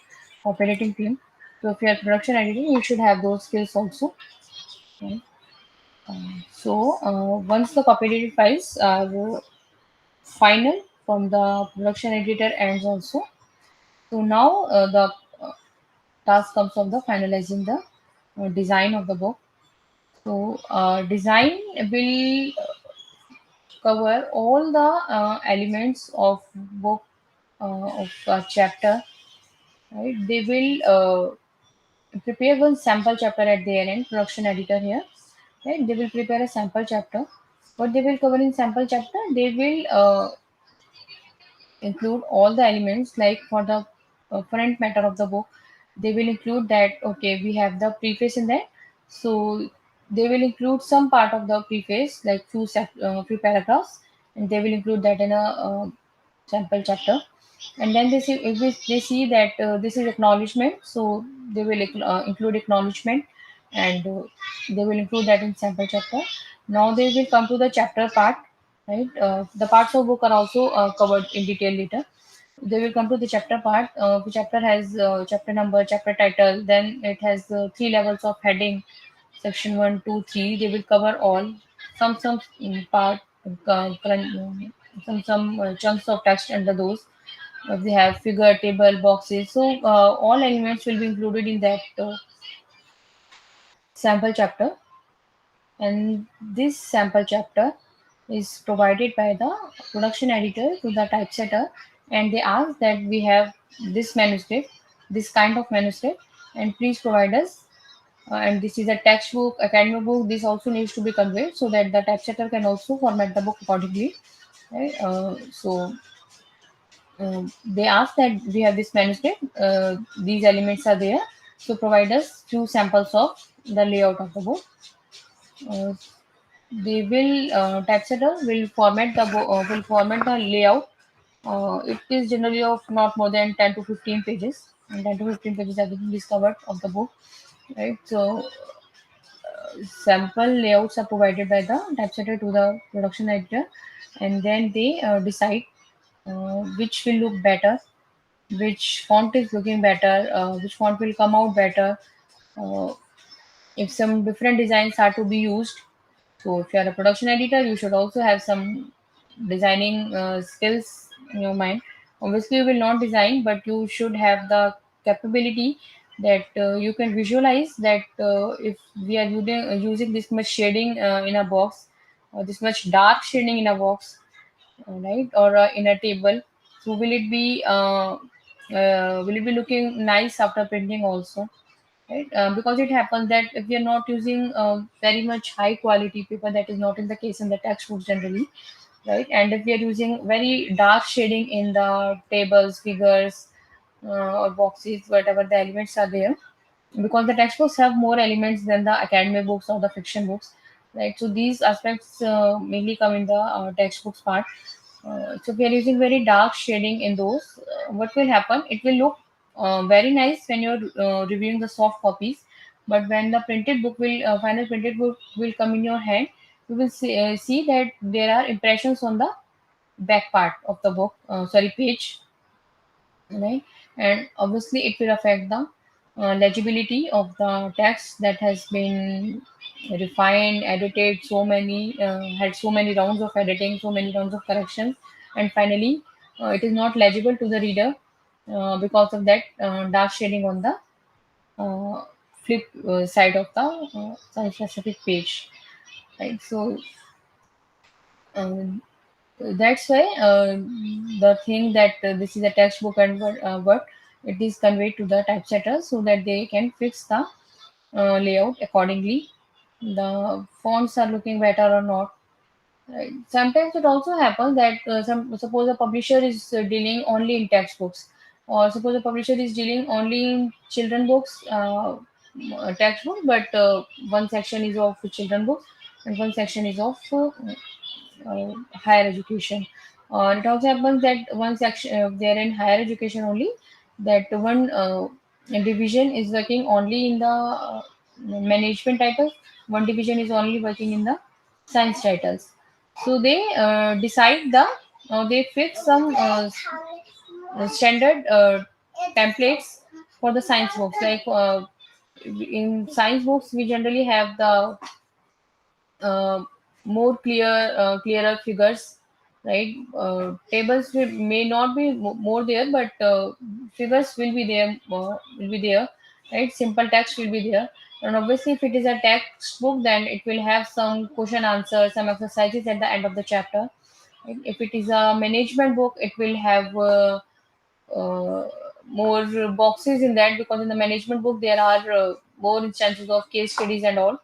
copy editing team. So if you are production editing, you should have those skills also. Right? So once the copy edited files are final from the production editor ends also. So now the task comes of the finalizing the design of the book. So design will cover all the elements of book of a chapter. Right? They will prepare one sample chapter at their end. Production editor here. Right? They will prepare a sample chapter. What they will cover in sample chapter? They will include all the elements, like for the front matter of the book, they will include that okay, we have the preface in there. So they will include some part of the preface, like few paragraphs, and they will include that in a sample chapter. And then they see, if they see that this is acknowledgement, so they will include acknowledgement, and they will include that in sample chapter. Now they will come to the chapter part, right? The parts of book are also covered in detail later. They will come to the chapter part. The chapter has chapter number, chapter title, then it has three levels of heading, section 1, 2, 3. They will cover all, some part, some chunks of text under those. They have figure, table, boxes. So all elements will be included in that sample chapter, and this sample chapter is provided by the production editor to the typesetter, and they ask that we have this manuscript, this kind of manuscript, and please provide us. And this is a textbook, academic book. This also needs to be conveyed so that the typesetter can also format the book accordingly. right? They ask that we have this manuscript, these elements are there, so provide us few samples of the layout of the book. Uh, they will typesetter will format the layout. It is generally of not more than 10 to 15 pages, and 10 to 15 pages everything is covered of the book, right? So sample layouts are provided by the typesetter to the production editor, and then they decide which will look better, which font is looking better, which font will come out better, uh, if some different designs are to be used. So if you are a production editor, you should also have some designing skills in your mind. Obviously, you will not design, but you should have the capability that you can visualize that if we are using this much shading in a box, or this much dark shading in a box, right, or in a table, so will it be looking nice after printing also, right? Because it happens that if we are not using very much high quality paper, that is not in the case in the textbooks generally, right? And if we are using very dark shading in the tables, figures, or boxes, whatever the elements are there, because the textbooks have more elements than the academic books or the fiction books, right? So these aspects mainly come in the textbooks part. So if we are using very dark shading in those, what will happen? It will look very nice when you're reviewing the soft copies, but when the printed book will final printed book will come in your hand, you will see that there are impressions on the back part of the book, sorry, page, right? And obviously it will affect the legibility of the text that has been refined, edited, so many had so many rounds of editing, so many rounds of corrections, and finally it is not legible to the reader because of that dark shading on the uh, flip side of the some specific page, right? So um, that's why the thing that this is a textbook and what it is conveyed to the typesetter so that they can fix the layout accordingly. The fonts are looking better or not. Right. Sometimes it also happens that suppose a publisher is dealing only in textbooks, or suppose a publisher is dealing only in children books, textbook, but one section is of children books and one section is of higher education. It also happens that one section they are in higher education only. That one division is working only in the management titles. One division is only working in the science titles. So they decide they fix some standard templates for the science books. Like in science books, we generally have the uh, more clearer figures, right? Tables may not be more there, but figures will be there, right? Simple text will be there. And obviously if it is a textbook, then it will have some question answers, some exercises at the end of the chapter, right? If it is a management book, it will have uh, more boxes in that, because in the management book there are more instances of case studies and all,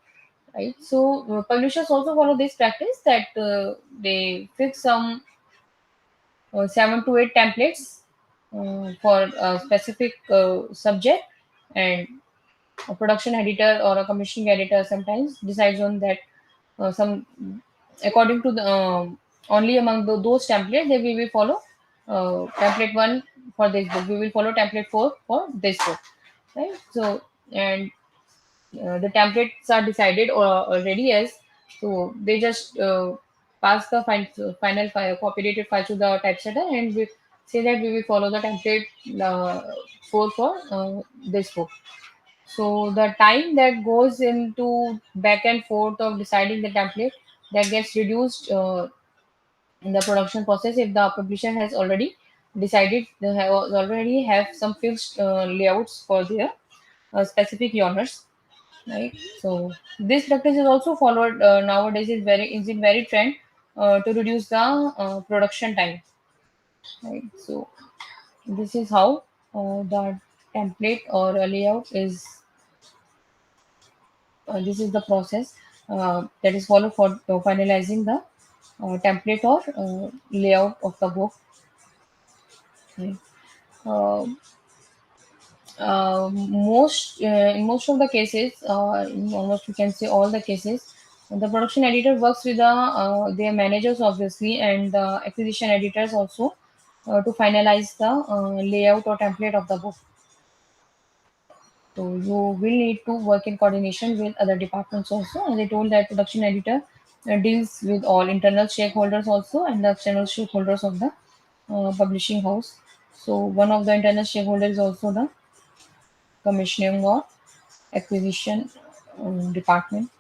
right? So publishers also follow this practice that they fix some 7 to 8 templates for a specific subject, and a production editor or a commissioning editor sometimes decides on that some according to the only among those templates they will follow template 1 for this book, we will follow template 4 for this book, right? So and the templates are decided or already as, so they just pass the final file copyrighted file to the typesetter, and we say that we will follow the template 4 for this book. So the time that goes into back and forth of deciding the template, that gets reduced in the production process if the publisher has already decided, they have already have some fixed layouts for their specific genres, right? So this practice is also followed nowadays, is in very trend to reduce the production time, right? So this is how the template or a layout is. This is the process that is followed for finalizing the template or layout of the book. Right? Uh, in most of the cases, in almost we can say all the cases, the production editor works with their managers obviously and the acquisition editors also to finalize the layout or template of the book. So you will need to work in coordination with other departments also. As I told that production editor deals with all internal stakeholders also and the external stakeholders of the publishing house. So one of the internal stakeholders is also the commissioning or acquisition department.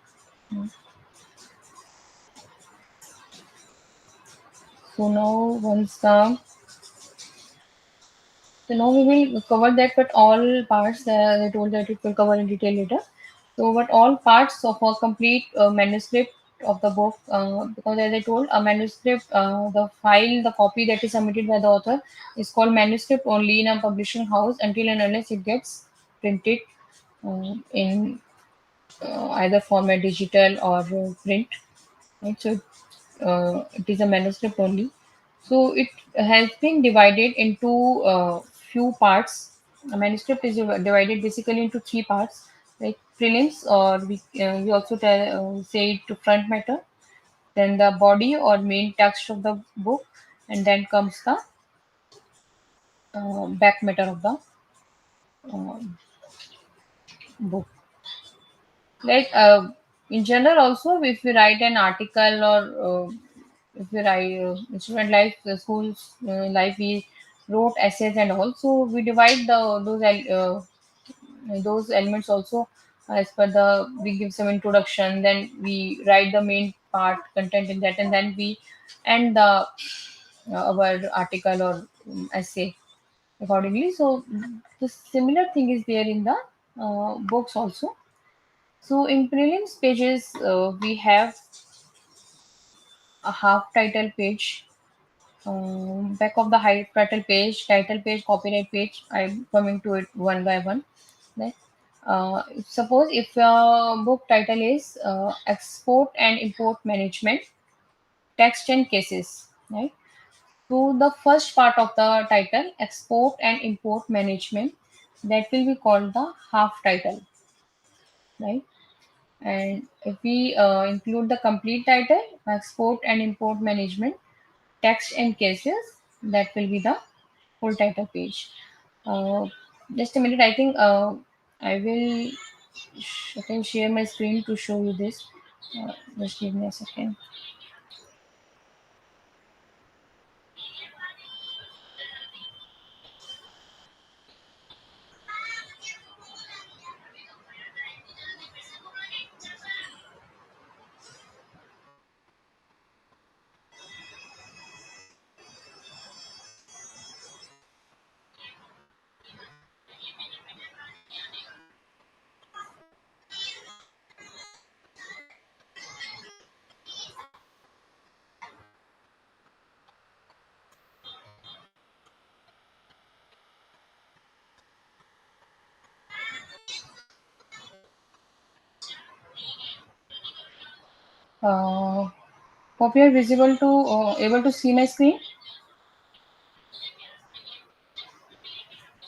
So now once the so now we will cover that, but all parts that I told that it will cover in detail later. So, but all parts of a complete manuscript of the book, because as I told, a manuscript, the file, the copy that is submitted by the author is called manuscript only in a publishing house until and unless it gets printed in either format digital or print. Right? So it is a manuscript only. So it has been divided into few parts. A manuscript is divided basically into three parts, like prelims, or we also say it to front matter, then the body or main text of the book, and then comes the back matter of the uh, book. Like in general, also if we write an article or if we write student life, schools life, we wrote essays and all. So we divide those elements also as per the we give some introduction, then we write the main part content in that, and then we end our article or essay accordingly. So the similar thing is there in the books also. So in prelims pages, we have a half title page, back of the high title page, copyright page. I'm coming to it one by one. Right? Suppose if your book title is Export and Import Management, Text and Cases, right? So the first part of the title, Export and Import Management, that will be called the half title, right? And if we include the complete title, Export and Import Management, Text and Cases, that will be the full title page. Uh, just a minute, I think I will I can share my screen to show you this. Just give me a second. Uh, Hope you are visible to able to see my screen.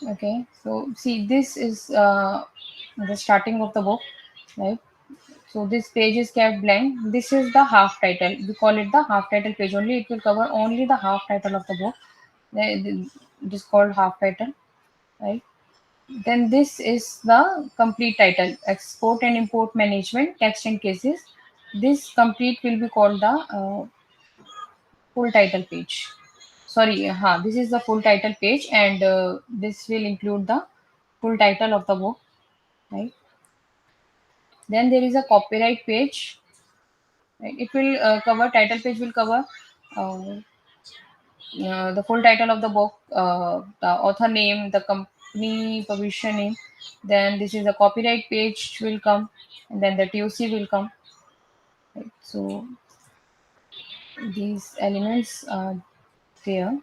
Okay, so see this is the starting of the book, right? So this page is kept blank. This is the half title. We call it the half title page only. It will cover only the half title of the book. It is called half title, right? Then this is the complete title, Export and Import Management, Text and Cases. This complete will be called the full title page. Sorry, this is the full title page, and this will include the full title of the book, right? Then there is a copyright page. Right? It will cover title page will cover uh, the full title of the book, the author name, the company publisher name. Then this is the copyright page will come, and then the TOC will come. Right? So these elements are there.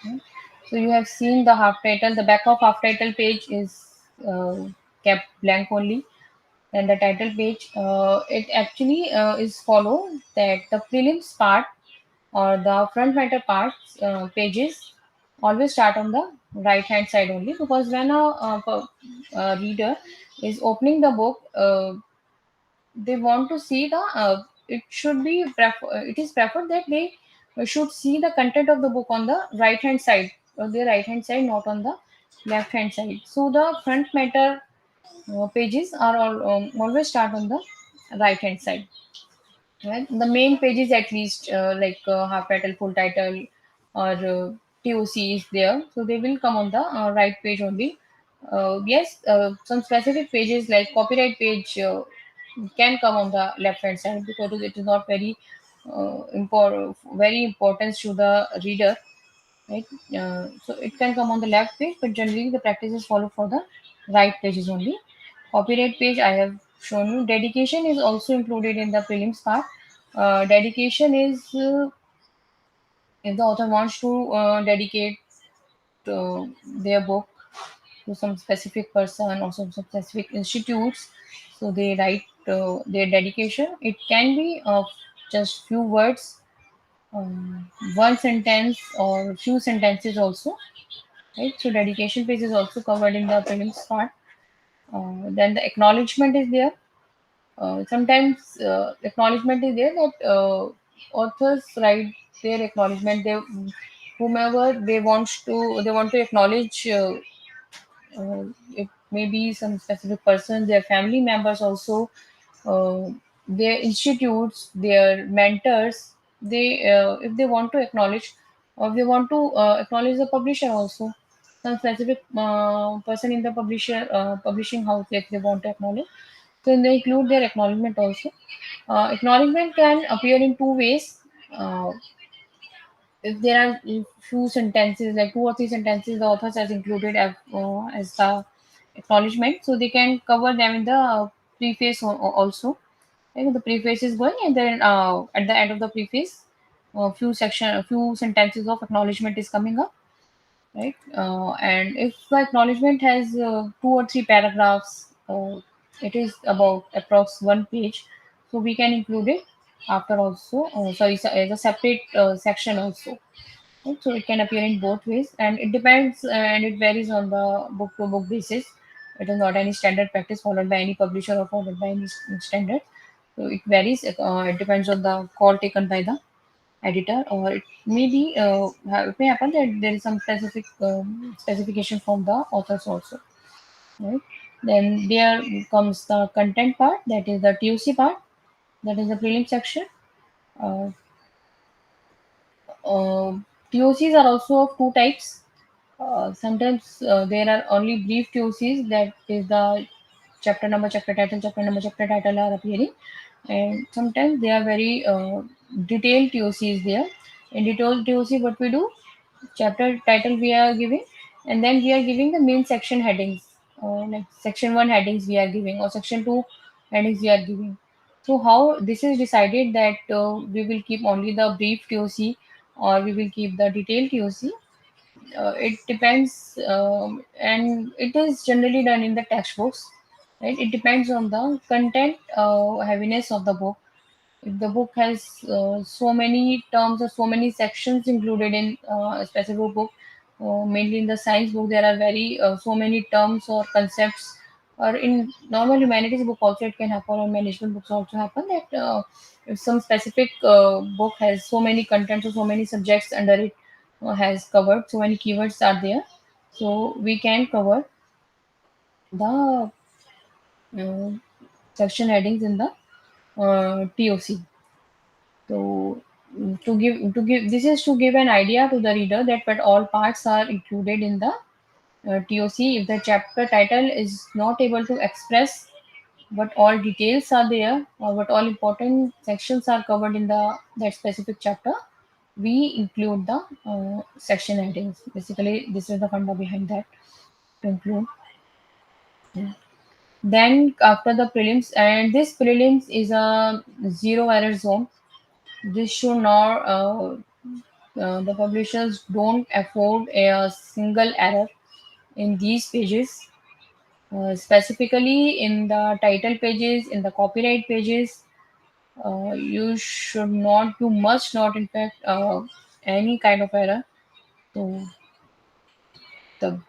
Right? So you have seen the half title. The back of half title page is kept blank only. Then the title page, it actually is follow that the prelims part or the front matter parts pages always start on the right hand side only, because when a reader is opening the book, they want to see the it is preferred that they should see the content of the book on the right hand side, or the right hand side, not on the left hand side. So the front matter pages are always start on the right hand side. Right? The main page is at least half title, full title, or TOC is there, so they will come on the right page only. Yes, some specific pages like copyright page can come on the left hand side, because it is not very important to the reader, right? So it can come on the left page, but generally the practices follow for the right pages only. Copyright page I have shown you. Dedication is also included in the prelims part. Dedication is if the author wants to dedicate their book to some specific person or some specific institutes, so they write their dedication. It can be of just few words, one sentence or few sentences also, right? So dedication page is also covered in the prelims part. Then the acknowledgement is there. Sometimes acknowledgement is there that authors write their acknowledgement. They whomever they want to acknowledge. It may be some specific person, their family members also, uh, their institutes, their mentors. They if they want to acknowledge, or if they want to acknowledge the publisher also, some specific person in the publishing house, if they want to acknowledge, so they include their acknowledgement also. Acknowledgement can appear in two ways. If there are few sentences, like two or three sentences, the authors has included as the acknowledgement, so they can cover them in the preface also. Like the preface is going, and then at the end of the preface, a few sentences of acknowledgement is coming up, right? And if the acknowledgement has two or three paragraphs, it is about approx one page, so we can include it after also. As a separate section also. Right? So it can appear in both ways, and it depends and it varies on the book to book basis. It is not any standard practice followed by any publisher or followed by any standard. So it varies. It depends on the call taken by the editor, or it may be it may happen that there is some specific specification from the authors also. Right? Then there comes the content part, that is the TUC part, that is the prelim section. Uh, TOCs are also of two types. Sometimes there are only brief TOCs, that is the chapter number, chapter title are appearing, and sometimes they are very detailed TOCs there. In detailed TOC, what we do, chapter title we are giving, and then we are giving the main section headings, like section 1 headings we are giving, or section 2 headings we are giving. So how this is decided that we will keep only the brief TOC, or we will keep the detailed TOC, it depends, and it is generally done in the textbooks, right? It depends on the content heaviness of the book. If the book has so many terms or so many sections included in a specific book, mainly in the science book, there are very so many terms or concepts, or in normal humanities book also it can happen, or management books also happen, that if some specific book has so many contents or so many subjects under it, has covered so many keywords are there, so we can cover the uh, section headings in the TOC. So to give this is to give an idea to the reader that but all parts are included in the TOC. If the chapter title is not able to express what all details are there, or what all important sections are covered in the that specific chapter, we include the section headings. Basically, this is the funda behind that, to include. Yeah. Then after the prelims, and this prelims is a zero error zone. This should not the publishers don't afford a single error in these pages. Specifically in the title pages, in the copyright pages, you should not, you must not, in fact, any kind of error. So the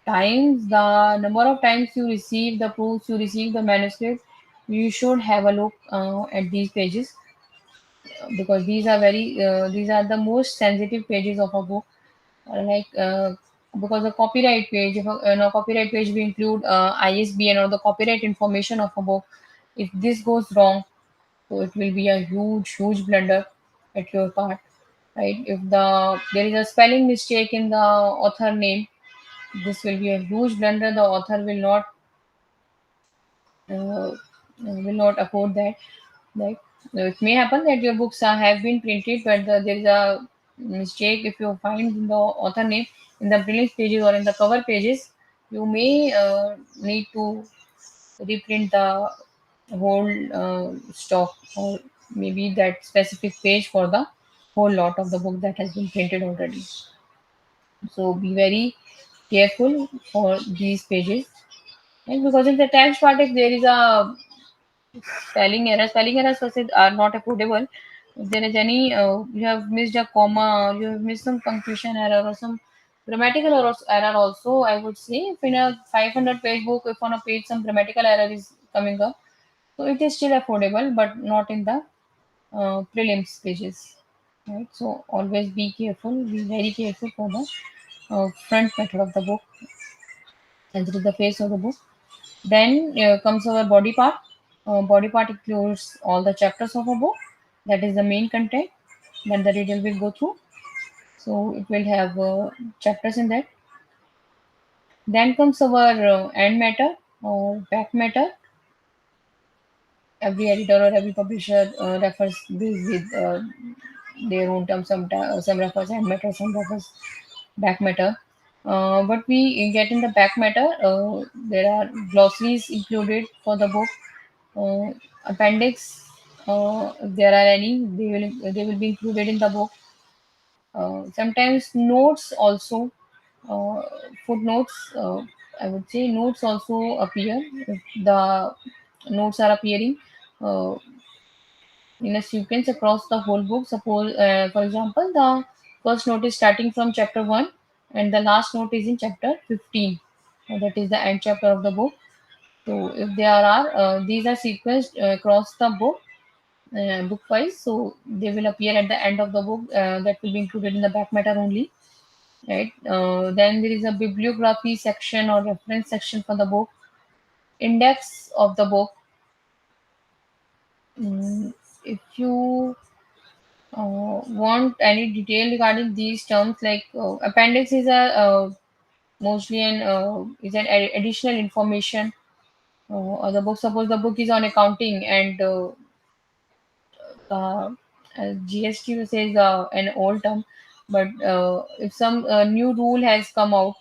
the number of times you receive the proofs, you receive the manuscript, you should have a look at these pages, because these are the most sensitive pages of a book. Like because the copyright page, if in a copyright page we include ISBN or the copyright information of a book, if this goes wrong, so it will be a huge blunder at your part, right? If there is a spelling mistake in the author name, this will be a huge blunder. The author will not afford that. Like, it may happen that your books have been printed, but there is a mistake. If you find the author name in the preface pages or in the cover pages, you may need to reprint the whole stock, or maybe that specific page for the whole lot of the book that has been printed already. So be very careful for these pages. And because in the text part, if there is a spelling errors versus are not affordable. If there is any, you have missed a comma, you have missed some punctuation error or some grammatical error also, I would say. If in a 500 page book, if on a page some grammatical error is coming up, so it is still affordable, but not in the prelims pages. Right? So always be careful, be very careful for the front matter of the book, and through the face of the book. Then comes our body part. Body part includes all the chapters of a book. That is the main content that the reader will go through. So it will have chapters in that. Then comes our end matter or back matter. Every editor or every publisher refers this with their own terms. Some refers end matter, some refers back matter. What we get in the back matter, there are glossaries included for the book, appendix, if there are any, they will be included in the book. Sometimes notes also, uh, footnotes, I would say notes also appear. If the notes are appearing uh, in a sequence across the whole book. Suppose, for example, the first note is starting from chapter 1 and the last note is in chapter 15. That is the end chapter of the book. So if there are, these are sequenced across the book wise, so they will appear at the end of the book. That will be included in the back matter only, right? Then there is a bibliography section or reference section for the book, index of the book. If you want any detail regarding these terms, like appendix is a mostly an additional information. Or the book, suppose the book is on accounting, and uh, GST says an old term, but if some new rule has come out,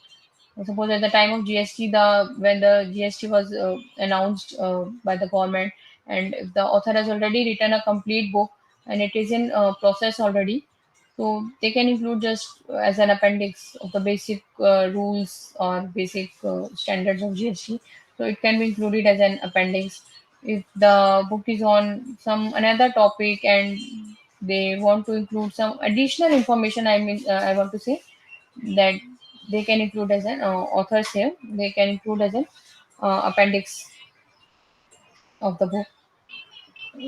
suppose at the time of GST, the when the GST was announced by the government, and if the author has already written a complete book and it is in process already, so they can include just as an appendix of the basic rules or basic standards of GST. So it can be included as an appendix. If the book is on some another topic and they want to include some additional information, I mean, I want to say that they can include as an authors here. They can include as an appendix of the book,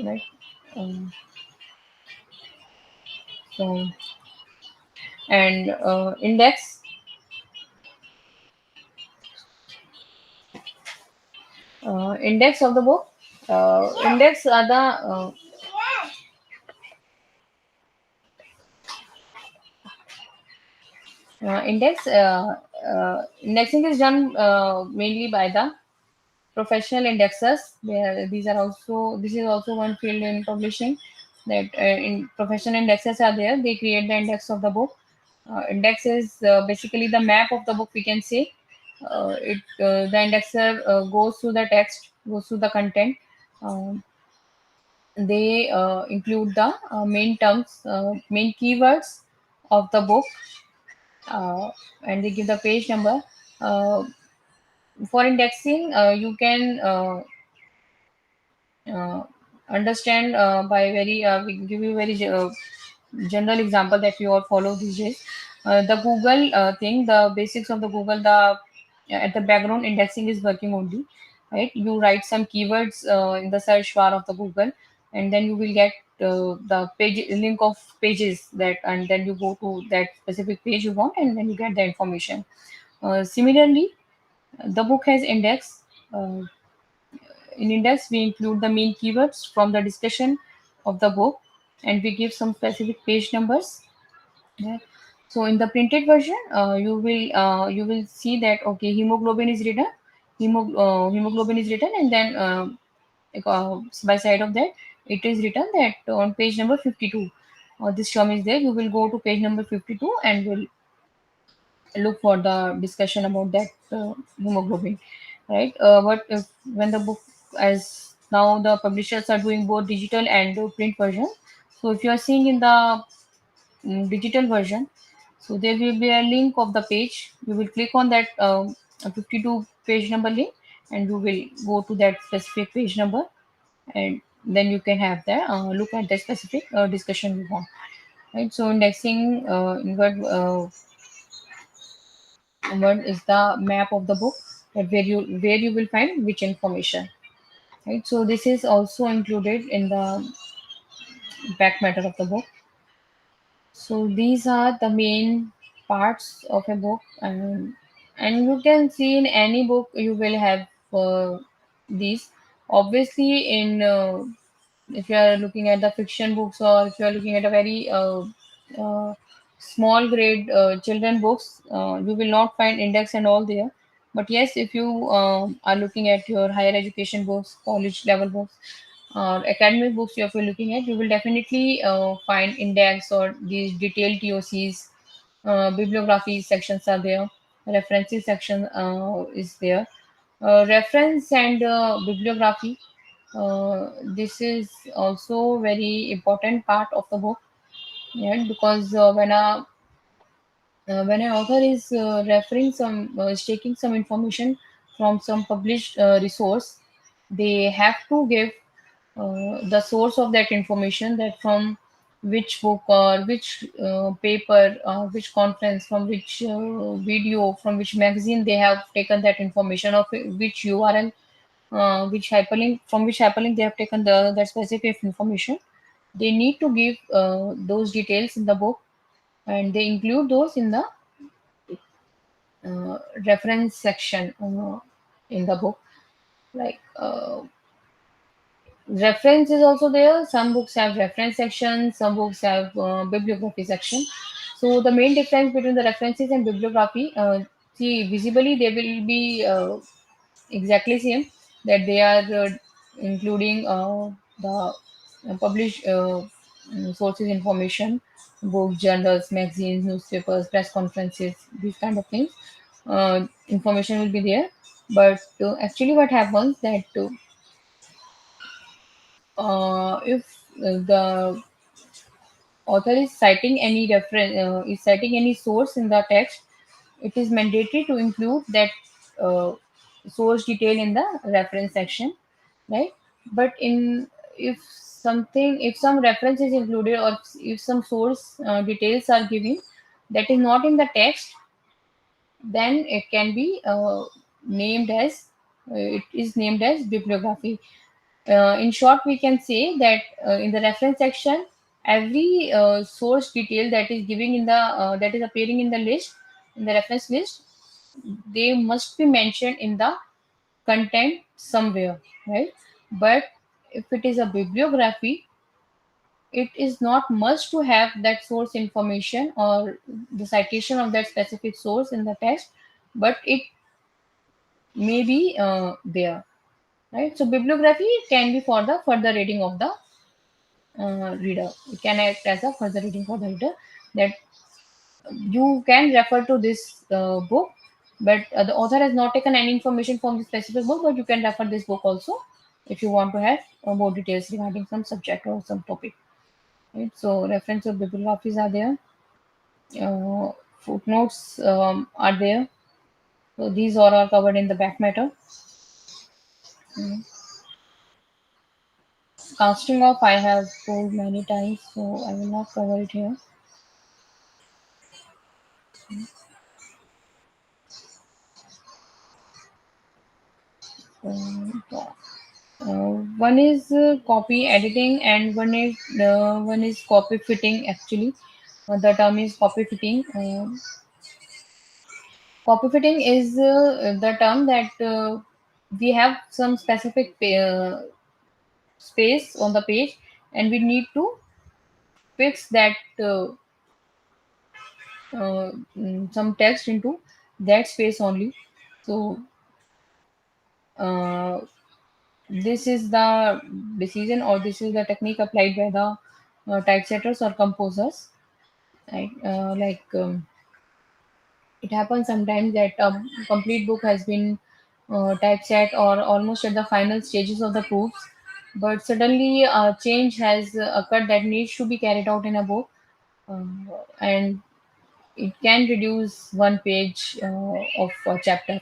right? Um, so and index of the book. Index are the index. Indexing is done mainly by the professional indexers. These are also, this is also one field in publishing, that in professional indexers are there. They create the index of the book. Index is basically the map of the book, we can say. The indexer goes through the text, goes through the content. Um, they include the main terms, main keywords of the book, uh, and they give the page number. Uh, For indexing, you can uh, understand by very we give you very general example that we all follow these days. The Google thing, the basics of the Google, the at the background indexing is working only, right? You write some keywords in the search bar of the Google, and then you will get the page link of pages that, and then you go to that specific page you want, and then you get the information. Similarly, the book has index. In index, we include the main keywords from the discussion of the book, and we give some specific page numbers. Yeah. So in the printed version, you will see that okay, hemoglobin is written, hemoglobin is written, and then by side of that, it is written that on page number 52, this term is there. You will go to page number 52 and will look for the discussion about that hemoglobin, right? But if when the book, as now the publishers are doing both digital and print version, so if you are seeing in the digital version, so there will be a link of the page. You will click on that 52 page number link, and you will go to that specific page number, and then you can have the look at the specific discussion you want, right? So indexing inward is the map of the book, that where you will find which information, right? So this is also included in the back matter of the book. So these are the main parts of a book, and you can see in any book you will have these. Obviously, in if you are looking at the fiction books, or if you are looking at a very uh, small grade children books, you will not find index and all there. But yes, if you are looking at your higher education books, college level books, or academic books, if you're looking at, you will definitely find index or these detailed TOCs. Bibliography sections are there. References section is there. Reference and bibliography, this is also very important part of the book, yeah, because when an author is referring some is taking some information from some published resource, they have to give the source of that information, that from which book or which paper, which conference, from which video, from which magazine they have taken that information, of which URL, which hyperlink, from which hyperlink they have taken that specific information. They need to give those details in the book, and they include those in the reference section in the book. Like reference is also there. Some books have reference section, some books have bibliography section. So the main difference between the references and bibliography, see, visibly they will be exactly same, that they are including the published sources information, books, journals, magazines, newspapers, press conferences, these kind of things. Information will be there, but actually what happens that if the author is citing any reference, is citing any source in the text, it is mandatory to include that uh, source detail in the reference section, right? But in if something, if some reference is included, or if some source details are given that is not in the text, then it can be named as it is named as bibliography. In short, we can say that in the reference section, every source detail that is giving in the that is appearing in the list, in the reference list, they must be mentioned in the content somewhere, right? But if it is a bibliography, it is not must to have that source information or the citation of that specific source in the text, but it may be there, right? So bibliography can be for the further reading of the reader. It can act as a further reading for the reader, that you can refer to this book, but the author has not taken any information from the specific book, but you can refer this book also if you want to have more details regarding some subject or some topic, right? So reference of bibliographies are there. Footnotes are there. So these all are covered in the back matter. Mm. Casting off I have told many times, so I will not cover it here. Yeah. One is copy editing, and one is copy fitting. Actually, the term is copy fitting. Copy fitting is the term that we have some specific space on the page, and we need to fix that some text into that space only. So uh, this is the decision, or this is the technique applied by the typesetters or composers, right? It happens sometimes that a complete book has been typeset or almost at the final stages of the proofs, but suddenly a change has occurred that needs to be carried out in a book, and it can reduce one page of a chapter,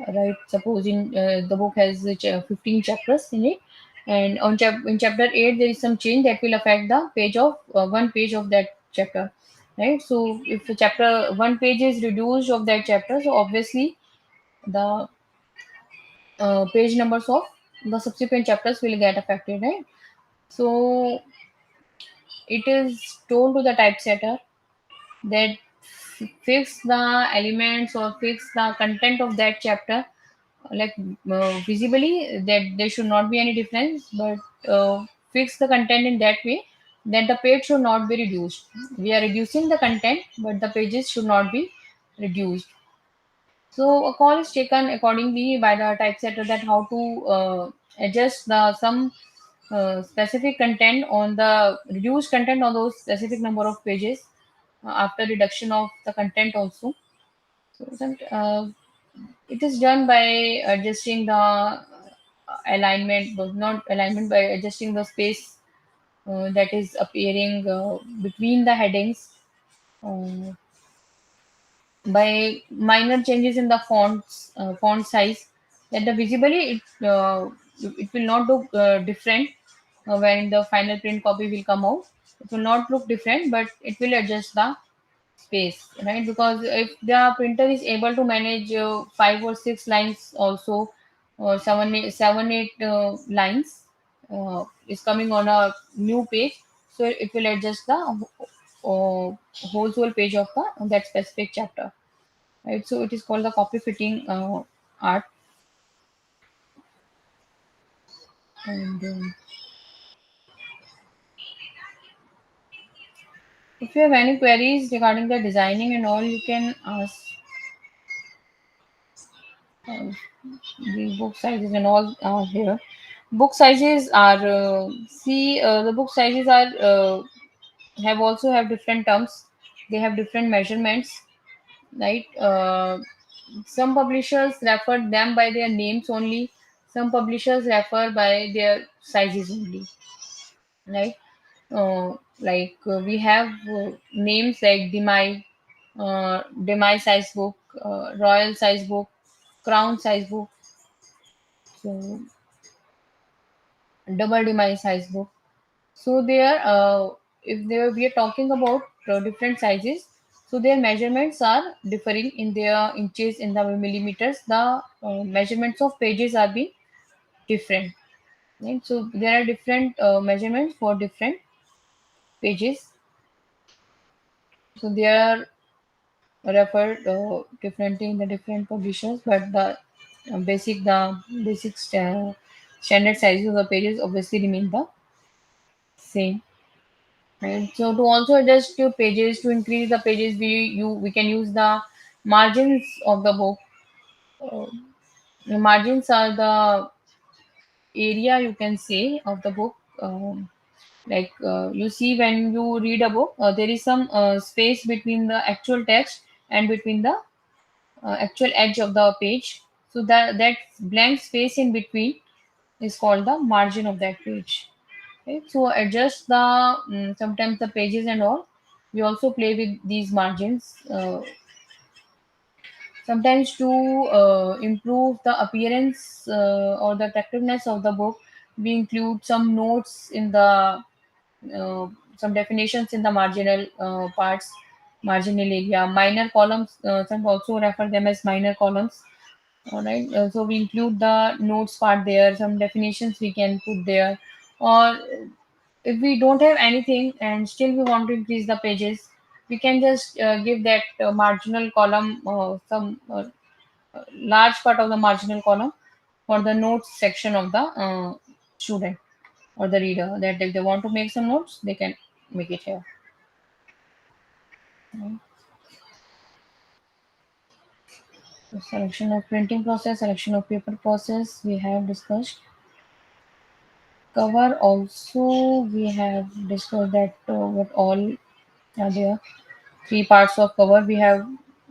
right? Supposing the book has 15 chapters in it, and in chapter 8 there is some change that will affect the page of one page of that chapter, right? So if the chapter one page is reduced of that chapter, so obviously the page numbers of the subsequent chapters will get affected, right? So it is told to the typesetter that fix the elements or fix the content of that chapter, like visibly that there should not be any difference, but fix the content in that way that the page should not be reduced. We are reducing the content, but the pages should not be reduced. So a call is taken accordingly by the typesetter that how to adjust the some specific content on the reduced content on those specific number of pages after reduction of the content also. So it is done by adjusting the alignment, but not alignment, by adjusting the space that is appearing between the headings, uh, by minor changes in the font size, that the visibly it will not look different when the final print copy will come out. It will not look different, but it will adjust the space, right? Because if the printer is able to manage 5 or 6 lines also, or seven eight lines is coming on a new page, so it will adjust the whole page of the that specific chapter, right? So it is called the copy fitting art. And if you have any queries regarding the designing and all, you can ask. uh, the book sizes and all are here. Book sizes are see the book sizes are have also have different terms. They have different measurements, right? Some publishers refer them by their names only. Some publishers refer by their sizes only, right? We have names like Demi size book, Royal size book, Crown size book, so double Demi size book. So there, if there we are talking about different sizes, so their measurements are differing in their inches, in the millimeters. The measurements of pages are being different, right? So there are different measurements for different pages. So they are referred differently in the different publishers, but the basic standard sizes of the pages obviously remain the same. Right. So to also adjust your pages, to increase the pages, we can use the margins of the book. Uh, the margins are the area, you can say, of the book. You see, when you read a book, there is some space between the actual text and between the actual edge of the page. So that blank space in between is called the margin of that page. Right? So adjust the sometimes the pages and all. We also play with these margins. Sometimes to improve the appearance or the attractiveness of the book, we include some notes in the uh, some definitions in the marginal parts, marginal area, minor columns. Some also refer them as minor columns. All right. So we include the notes part there. Some definitions we can put there, or if we don't have anything and still we want to increase the pages, we can just give that marginal column some large part of the marginal column for the notes section of the student or the reader, that if they want to make some notes they can make it here. Mm. So selection of printing process, selection of paper process we have discussed. Cover also we have discussed that what all are there. Three parts of cover we have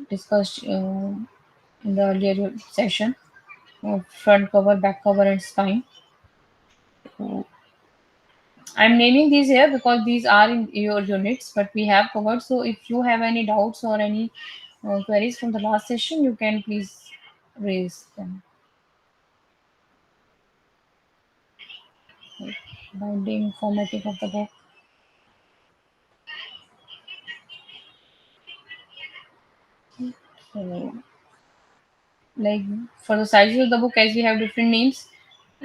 discussed in the earlier session: front cover, back cover, and spine. So I'm naming these here because these are in your units, but we have covered. So if you have any doubts or any queries from the last session, you can please raise them. Like binding, formatting of the book. So, like for the sizes of the book, as we have different names,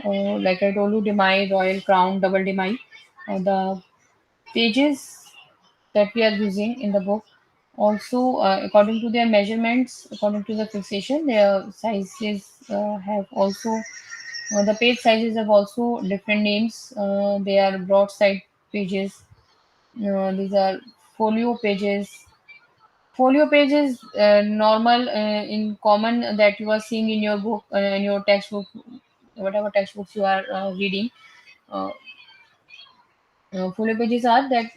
like I told you, Demai, Royal Crown, Double Demai. The pages that we are using in the book also, according to their measurements, according to the fixation, their sizes have also the page sizes have also different names. They are broadside pages. These are folio pages. Folio pages normal in common that you are seeing in your book, in your textbook, whatever textbooks you are reading. uh, Folio pages are that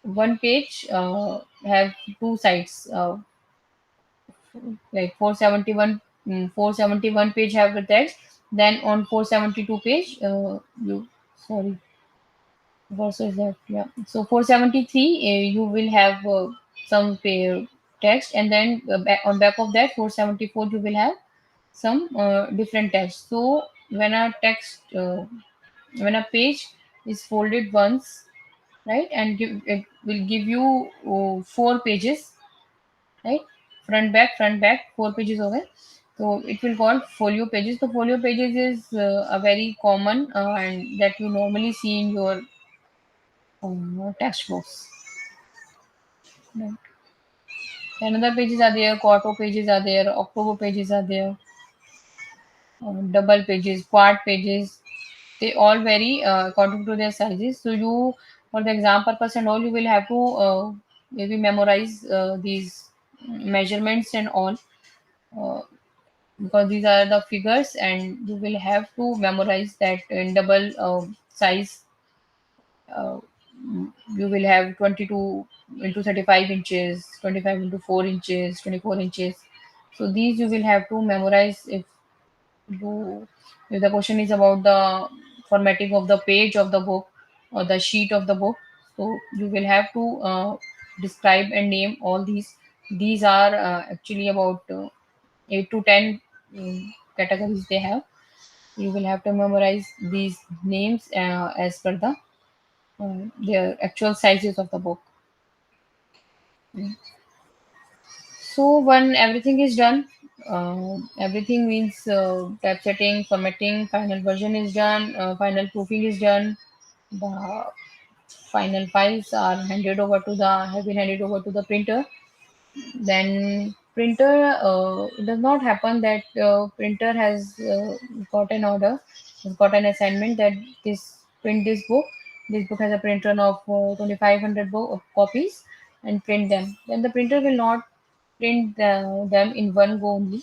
one page have two sides, like 471, 471 page have the text, then on 472 page you, sorry, versus that, yeah, so 473 you will have some text, and then on back of that 474 you will have some different text. So when a page is folded once, right, and it will give you four pages, right, front back, four pages over. So it will call folio pages. The folio pages is a very common and that you normally see in your textbooks, right. Another pages are there, quarto pages are there, october pages are there, double pages, quad pages. They all vary according to their sizes. So you, for the exam purpose and all, you will have to maybe memorize these measurements and all, uh, because these are the figures, and you will have to memorize that in double size. uh, you will have 22 into 35 inches, 25 into 4 inches, 24 inches. So these you will have to memorize you if the question is about the formatting of the page of the book or the sheet of the book. So you will have to describe and name all these. These are actually about 8 to 10 categories they have. You will have to memorize these names as per their actual sizes of the book. So when everything is done, everything means typesetting, formatting, final version is done, final proofing is done. The final files are handed over to the have been handed over to the printer. Then printer, it does not happen that printer has got an order, has got an assignment that this print this book. This book has a print run of 2500 copies and print them. Then the printer will not print them in one go only,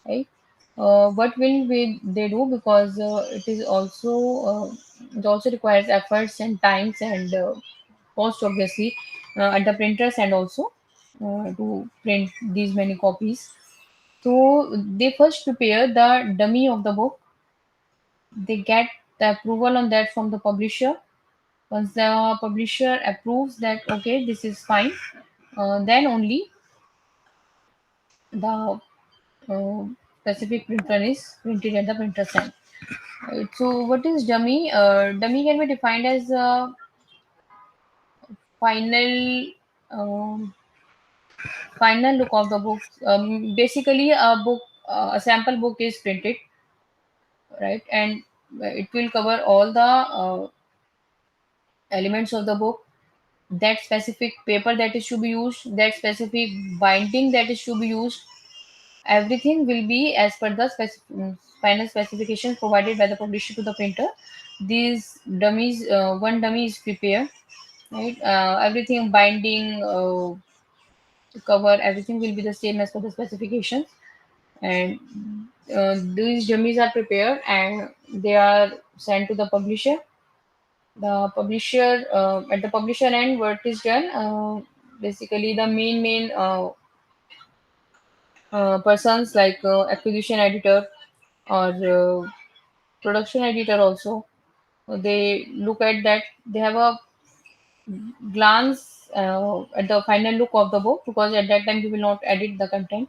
right? What will they do, because it also requires efforts and times and cost, obviously, at the printers, and also to print these many copies. So they first prepare the dummy of the book. They get the approval on that from the publisher. Once the publisher approves that okay, this is fine, then only the uh, specific printer is printed at the printer's end. Right. So, what is dummy? Dummy can be defined as a final um, final look of the book. Basically, a sample book is printed, right, and it will cover all the elements of the book, that specific paper that is to be used, that specific binding that is to be used. Everything will be as per the final specifications provided by the publisher to the printer. These dummies, one dummy is prepared, right? Everything binding, cover, everything will be the same as per the specifications. And these dummies are prepared and they are sent to the publisher. The publisher, at the publisher end, work is done. Basically, the main persons like acquisition editor or production editor also, they look at that. They have a glance at the final look of the book, because at that time you will not edit the content,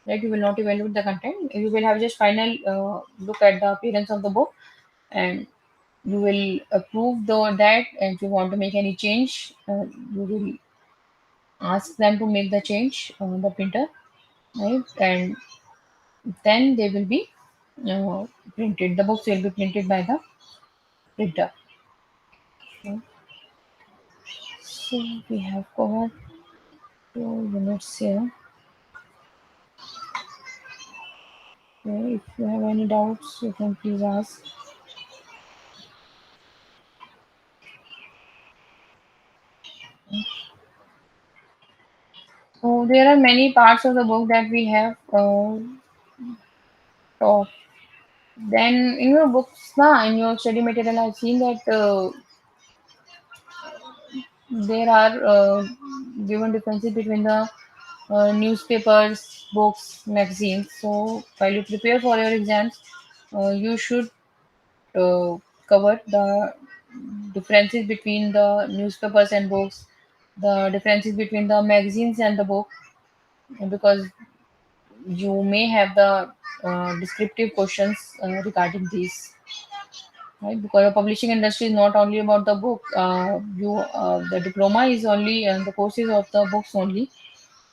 right? You will not evaluate the content. You will have just final look at the appearance of the book, and you will approve that. And if you want to make any change, you will ask them to make the change on the printer, right? And then they will be uh, printed. The books will be printed by the printer. Okay. So we have covered 2 units here. Okay, if you have any doubts, you can please ask. So there are many parts of the book that we have taught. Then in your books, in your study material, I've seen that there are given differences between the newspapers, books, magazines. So while you prepare for your exams, you should uh, cover the differences between the newspapers and books, the differences between the magazines and the book, because you may have the descriptive questions regarding these, right? Because the publishing industry is not only about the book. You The diploma is only the courses of the books only,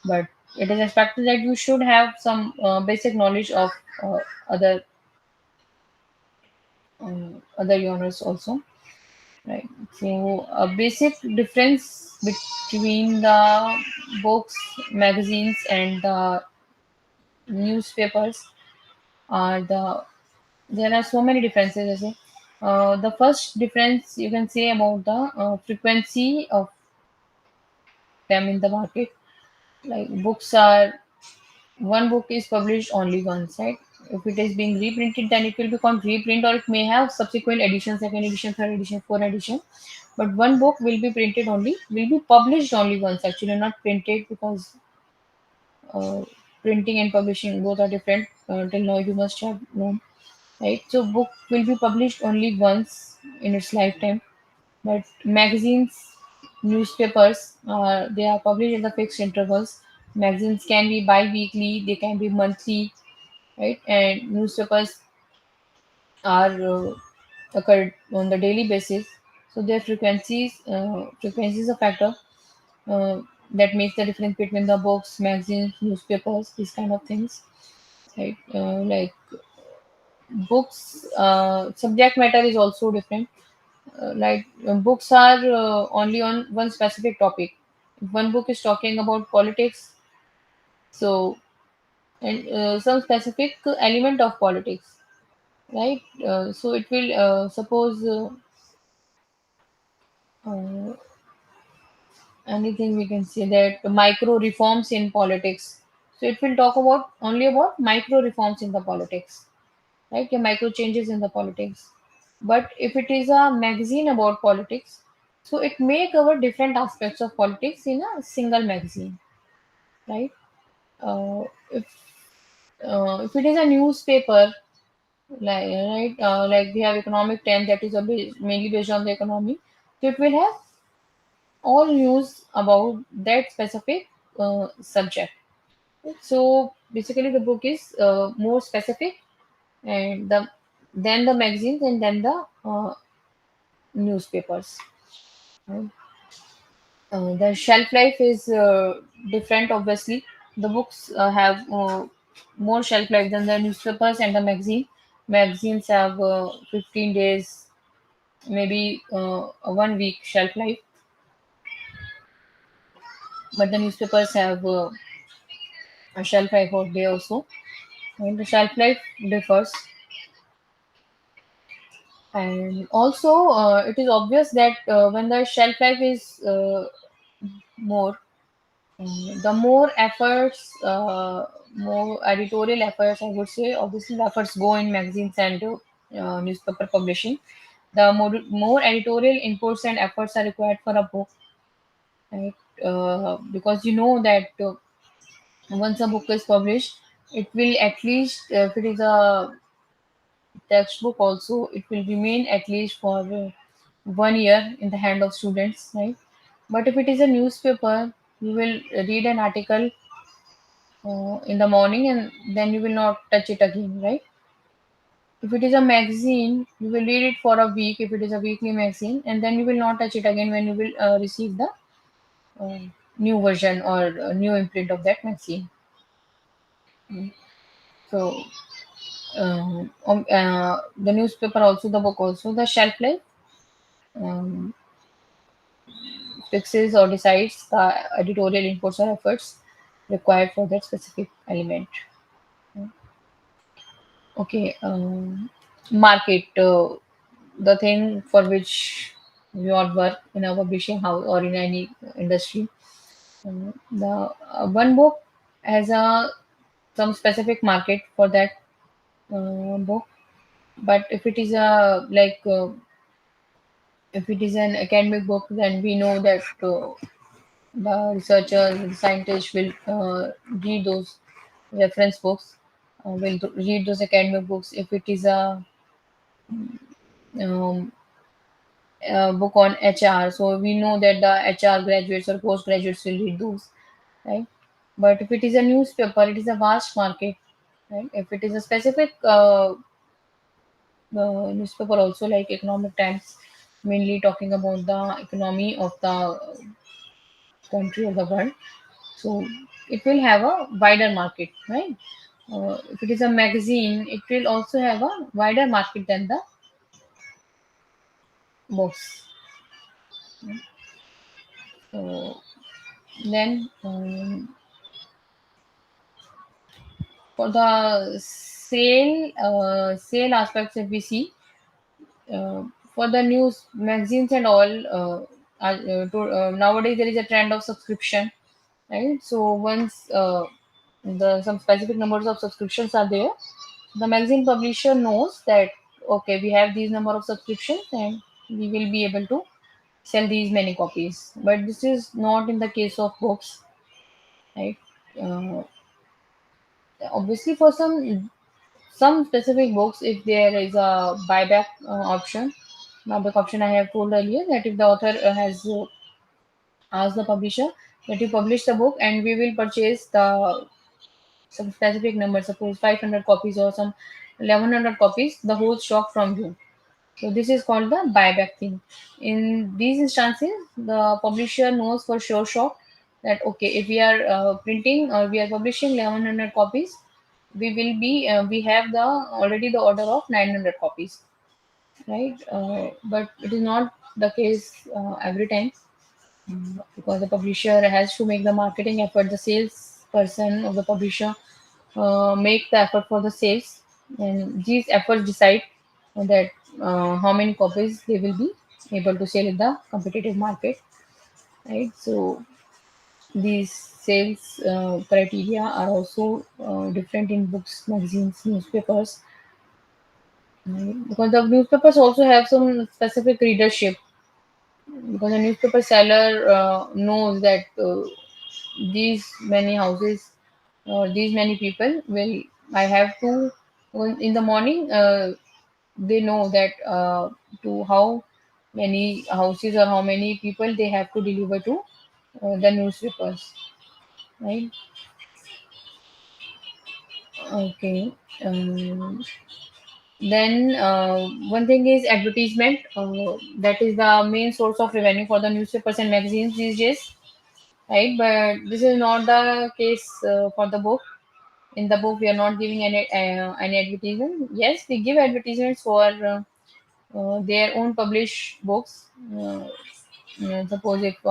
but it is expected that you should have some basic knowledge of uh, other other genres also, right? So a basic difference between the books, magazines, and the newspapers are there are so many differences. I say. The first difference you can say about the frequency of them in the market. Like books are one book is published only once, right? If it is being reprinted, then it will become reprint, or it may have subsequent edition, second edition, third edition, fourth edition. But one book will be published only once. Actually, not printed, because uh, printing and publishing both are different. Till now, you must have known, right? So, book will be published only once in its lifetime. But magazines, newspapers, they are published at the fixed intervals. Magazines can be bi-weekly, they can be monthly, right? And newspapers are occurred on the daily basis. So their frequency is a factor uh, that makes the difference between the books, magazines, newspapers, these kind of things, right? Like books, subject matter is also different. Books are only on one specific topic. If one book is talking about politics, so and some specific element of politics, right? So it will suppose uh, anything we can say that micro reforms in politics. So it will talk about only about micro reforms in the politics, right? Yeah, micro changes in the politics. But if it is a magazine about politics, so it may cover different aspects of politics in a single magazine, right? Uh, if if it is a newspaper, like we have Economic Times, that is mainly based on the economy, so it will have all news about that specific subject. So basically the book is more specific, and the then the magazines, and then the newspapers. Right? The shelf life is different, obviously. The books have more shelf life than the newspapers and the magazine. Magazines have 15 days, maybe a 1 week shelf life, but the newspapers have a shelf life of day also. And the shelf life differs. And also, it is obvious that when the shelf life is more, the more efforts, more editorial efforts, I would say, obviously, the efforts go in magazines and newspaper publishing. The more editorial inputs and efforts are required for a book, right? Because you know that once a book is published, it will at least, if it is a textbook also, it will remain at least for 1 year in the hand of students, right? But if it is a newspaper, you will read an article in the morning and then you will not touch it again, right? If it is a magazine, you will read it for a week if it is a weekly magazine, and then you will not touch it again when you will receive the uh, new version or new imprint of that magazine. So, the newspaper also, the book also, the shelf life um, fixes or decides the editorial inputs or efforts required for that specific element. Okay, market, the thing for which we all work in a publishing house or in any industry. The one book has a some specific market for that book, but if it is a like if it is an academic book, then we know that the researchers, the scientists will read those reference books, will read those academic books. If it is um, a book on HR, so we know that the HR graduates or postgraduates will read those, right? But if it is a newspaper, it is a vast market, right? If it is a specific newspaper, also like Economic Times, mainly talking about the economy of the country or the world, so it will have a wider market, right? If it is a magazine, it will also have a wider market than the books. So then, for the sale aspects, if we see for the news magazines and all, nowadays there is a trend of subscription, right? So once the some specific numbers of subscriptions are there, the magazine publisher knows that okay, we have these number of subscriptions and we will be able to sell these many copies. But this is not in the case of books, right? uh, Obviously for some specific books, if there is a buyback option, I have told earlier that if the author has asked the publisher that you publish the book and we will purchase the some specific number, suppose 500 copies or some 1100 copies, the whole stock from you. So this is called the buyback thing. In these instances, the publisher knows for sure shot that okay, if we are printing or we are publishing 1100 copies, we have the already the order of 900 copies, right? But it is not the case every time. Because the publisher has to make the marketing effort. The sales person of the publisher make the effort for the sales, and these efforts decide that how many copies they will be able to sell in the competitive market, right? So these sales criteria are also different in books, magazines, newspapers, right? Because the newspapers also have some specific readership, because a newspaper seller knows that these many houses or these many people will I have to in the morning, they know that to how many houses or how many people they have to deliver to the newspapers, right? Okay. Then one thing is advertisement. That is the main source of revenue for the newspapers and magazines these days, right? But this is not the case for the book. In the book, we are not giving any advertisement. Yes, we give advertisements for their own published books. Suppose if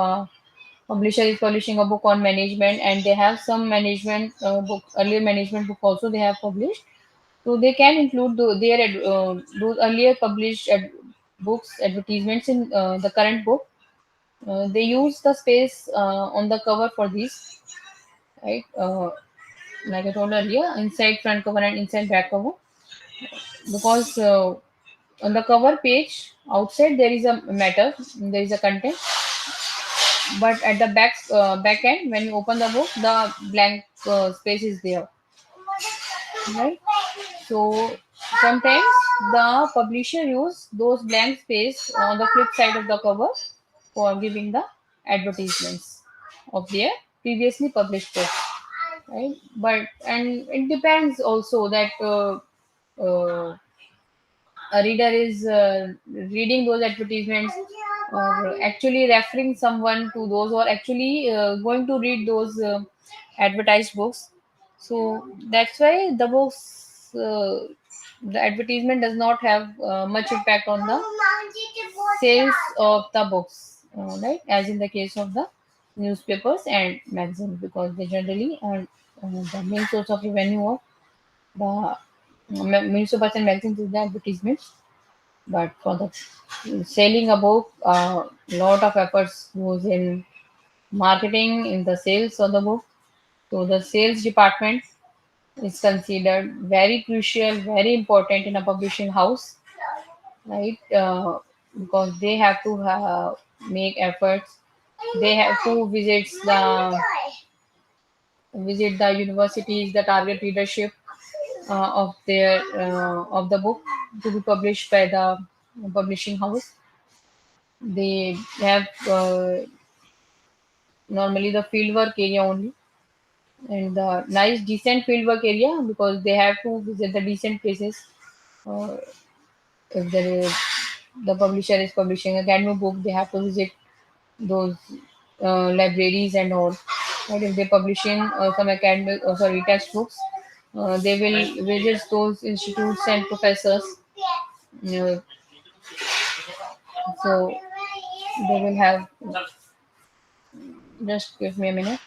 publisher is publishing a book on management and they have some management book, earlier management book also they have published, so they can include those earlier published books advertisements in the current book. They use the space on the cover for these, right? Like I told earlier, inside front cover and inside back cover, because on the cover page outside there is a matter, there is a content, but at the back end when you open the book, the blank space is there, right? So sometimes the publisher use those blank space on the flip side of the cover for giving the advertisements of their previously published book, right? But and it depends also that uh, a reader is reading those advertisements or actually referring someone to those or actually going to read those advertised books. So that's why the advertisement does not have much impact on the sales of the books, right? As in the case of the newspapers and magazines, because they generally are the main source of revenue of the newspapers and magazines is the advertisements. But for the selling a book, a lot of efforts goes in marketing, in the sales of the book. So the sales department is considered very crucial, very important in a publishing house, right? Because they have to make efforts. They have to visit the universities, the target readership of the book to be published by the publishing house. They have normally the fieldwork area only, and the nice decent fieldwork area, because they have to visit the decent places. Uh, if there is the publisher is publishing a academic book, they have to visit those libraries and all. But if they're publishing some academic, sorry, textbooks, they will visit those institutes and professors. Uh, so they will have. Just give me a minute.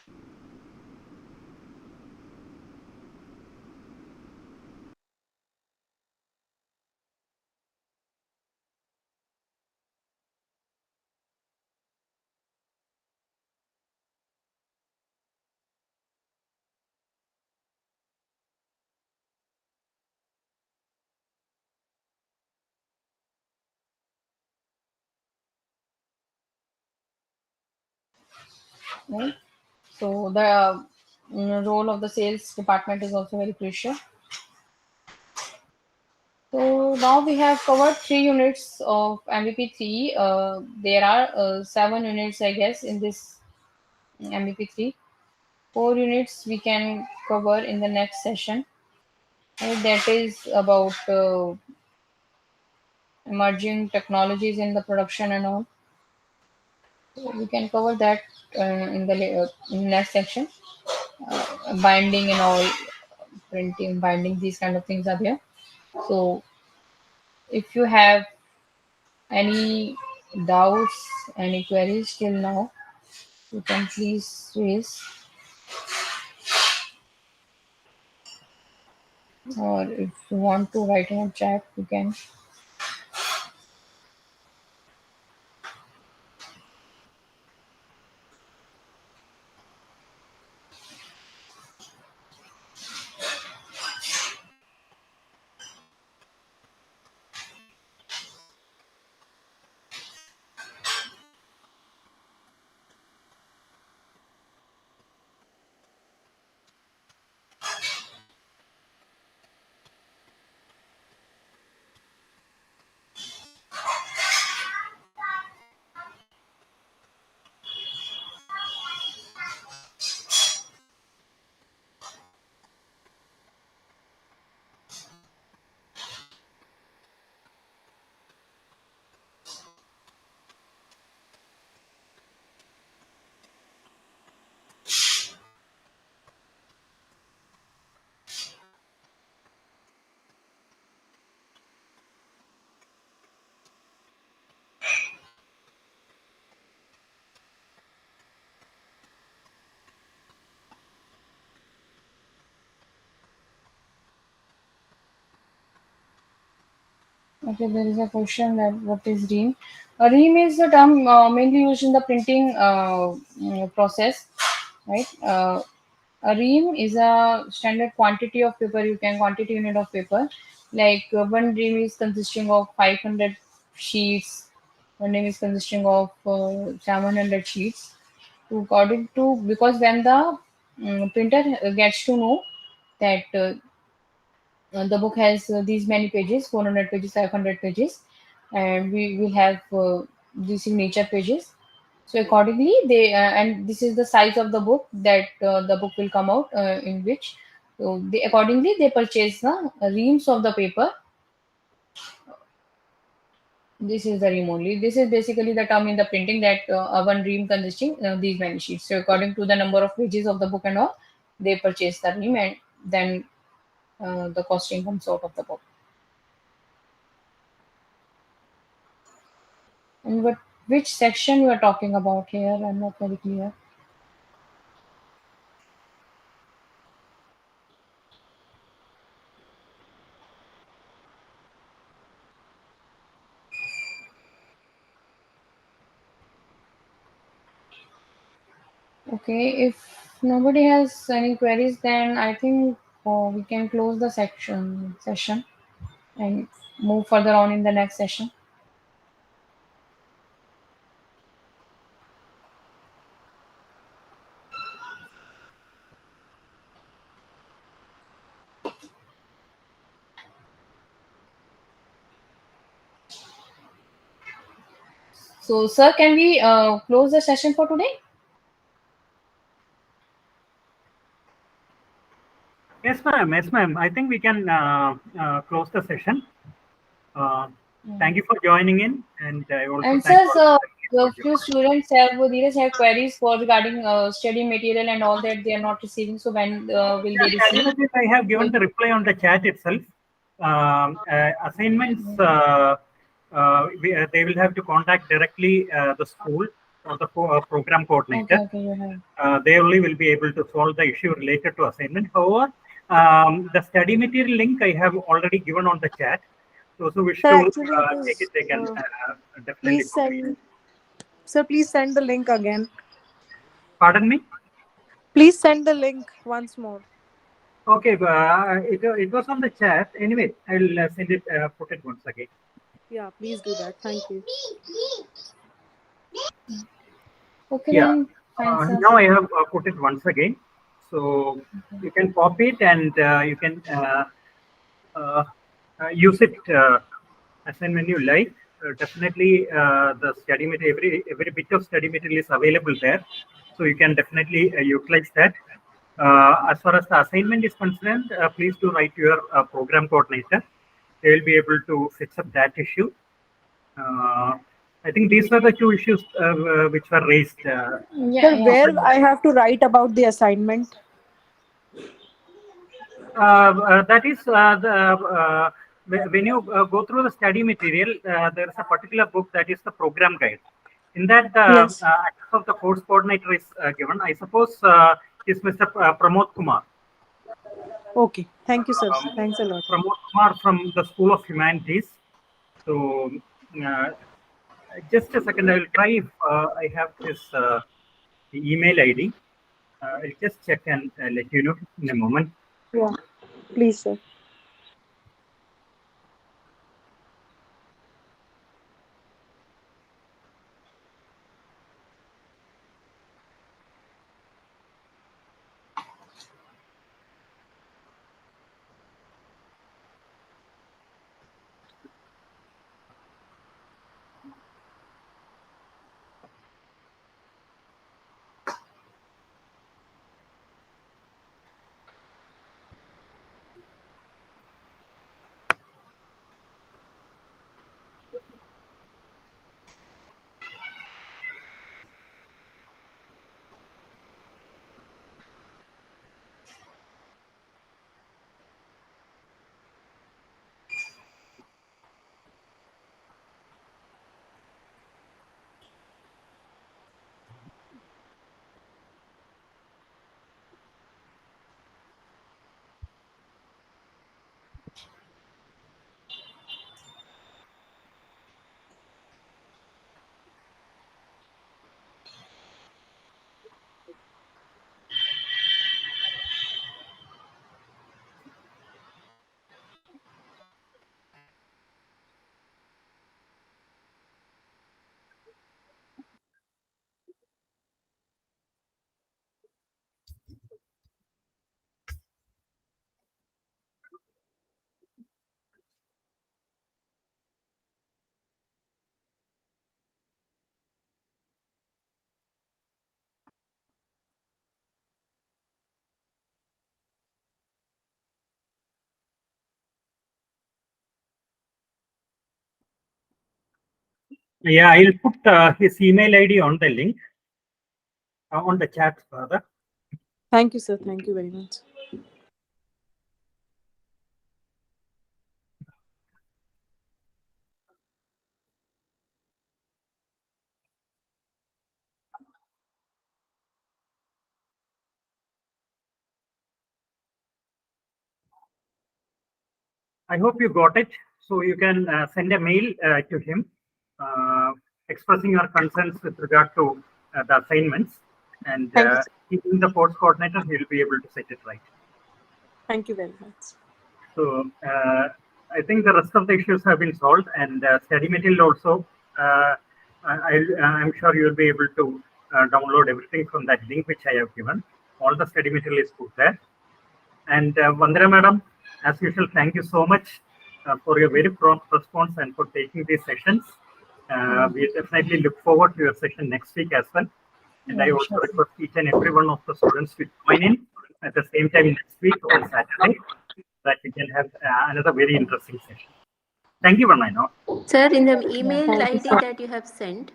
Right? So the role of the sales department is also very crucial. So now we have covered 3 units of MVP3. There are 7 units, I guess, in this MVP3. 4 units we can cover in the next session. Right? That is about emerging technologies in the production and all. So we can cover that in the next section. Binding and all, printing, binding, these kind of things are there. So if you have any doubts, any queries till now, you can please raise, or if you want to write in a chat, you can. Okay, there is a question that what is ream? Ream is the term mainly used in the printing process, right? A ream is a standard quantity of paper. You can quantity unit of paper. Like one ream is consisting of 500 sheets. One ream is consisting of 700 sheets. To according to because when the printer gets to know that the book has these many pages, 400 pages, 500 pages, and we will have the signature pages. So accordingly, and this is the size of the book that the book will come out in which. So they accordingly they purchase the reams of the paper. This is the ream only. This is basically the term in the printing that one ream consisting these many sheets. So according to the number of pages of the book and all, they purchase the ream and then the costing comes out of the book. And what which section you are talking about here? I'm not very clear. Okay, if nobody has any queries, then I think we can close the section session and move further on in the next session. So, sir, can we close the session for today? Yes, ma'am. Yes, ma'am. I think we can close the session. Uh, Thank you for joining in, and I also And thank sir, all so for the joining. few students have Dheeraj have queries for regarding study material and all that they are not receiving. So when will Yeah, they receive? Shadinath, I have So, given the reply on the chat itself. Assignments, they will have to contact directly the school or the program okay, coordinator. okay, you have. They only will be able to solve the issue related to assignment. However, the study material link I have already given on the chat. Those who wish Sir, to actually, it take it, is. they can definitely Please copy it. send. Sir, please send the link again. Pardon me? Please send the link once more. Okay, it was on the chat. Anyway, I'll send it, put it once again. Yeah, please do that. Thank you. Okay, Yeah, then fine, sir. now I have put it once again. So you can copy it and you can uh, use it as and when you like. Definitely, the study material, every bit of study material is available there, so you can definitely utilize that. As far as the assignment is concerned, please do write to your program coordinator. They will be able to fix up that issue. Uh, I think these were the two issues which were raised. Yeah, Sir, yeah. where I have to write about the assignment? That is when you go through the study material, there is a particular book that is the program guide. In that, Yes. access of the course coordinator is given. I suppose is Mr. Pramod Kumar. Okay. Thank you, sir. Um, Thanks a lot. Pramod Kumar from the School of Humanities. So, uh, just a second, I will try if I have his email ID. I'll just check and let you know in a moment. Yeah. Please, sir. Yeah, I'll put his email ID on the link, on the chat further. Thank you, sir. Thank you very much. I hope you got it. So you can send a mail to him uh, expressing your concerns with regard to the assignments, and Thank you, sir. he being the course coordinator, he will be able to set it right. Thank you very much. So I think the rest of the issues have been solved, and study material also. Uh, I'm sure you will be able to download everything from that link which I have given. All the study material is put there. And Vandana Madam, as usual, thank you so much for your very prompt response and for taking these sessions. We definitely look forward to your session next week as well. And I Yeah, also sure. request each and every one of the students to join in at the same time next week on Saturday, that we can have another very interesting session. Thank you, Vandana. Sir, in the Yeah, email thank you, ID sir. that you have sent,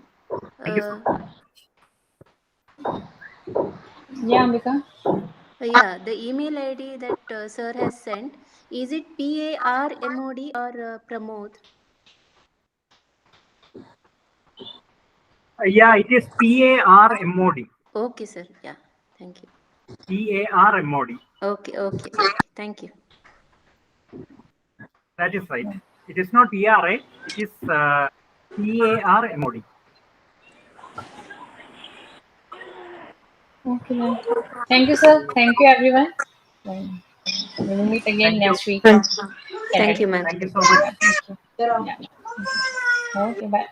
Thank you so uh, much. Yeah, Ambika. yeah, the email ID that sir has sent, is it PARMOD or Pramod? Yeah, it is PARMOD. Okay, sir. Yeah, thank you. PARMOD. Okay, okay, okay. Thank you. That is right. It is not ERA, it is PARMOD. Okay, then. Thank you, sir. Thank you, everyone. Um, We will meet again Thank you. next week, Thank you, Saturday. ma'am. Thank you so much. Yeah, thank you. Yeah. Okay, bye.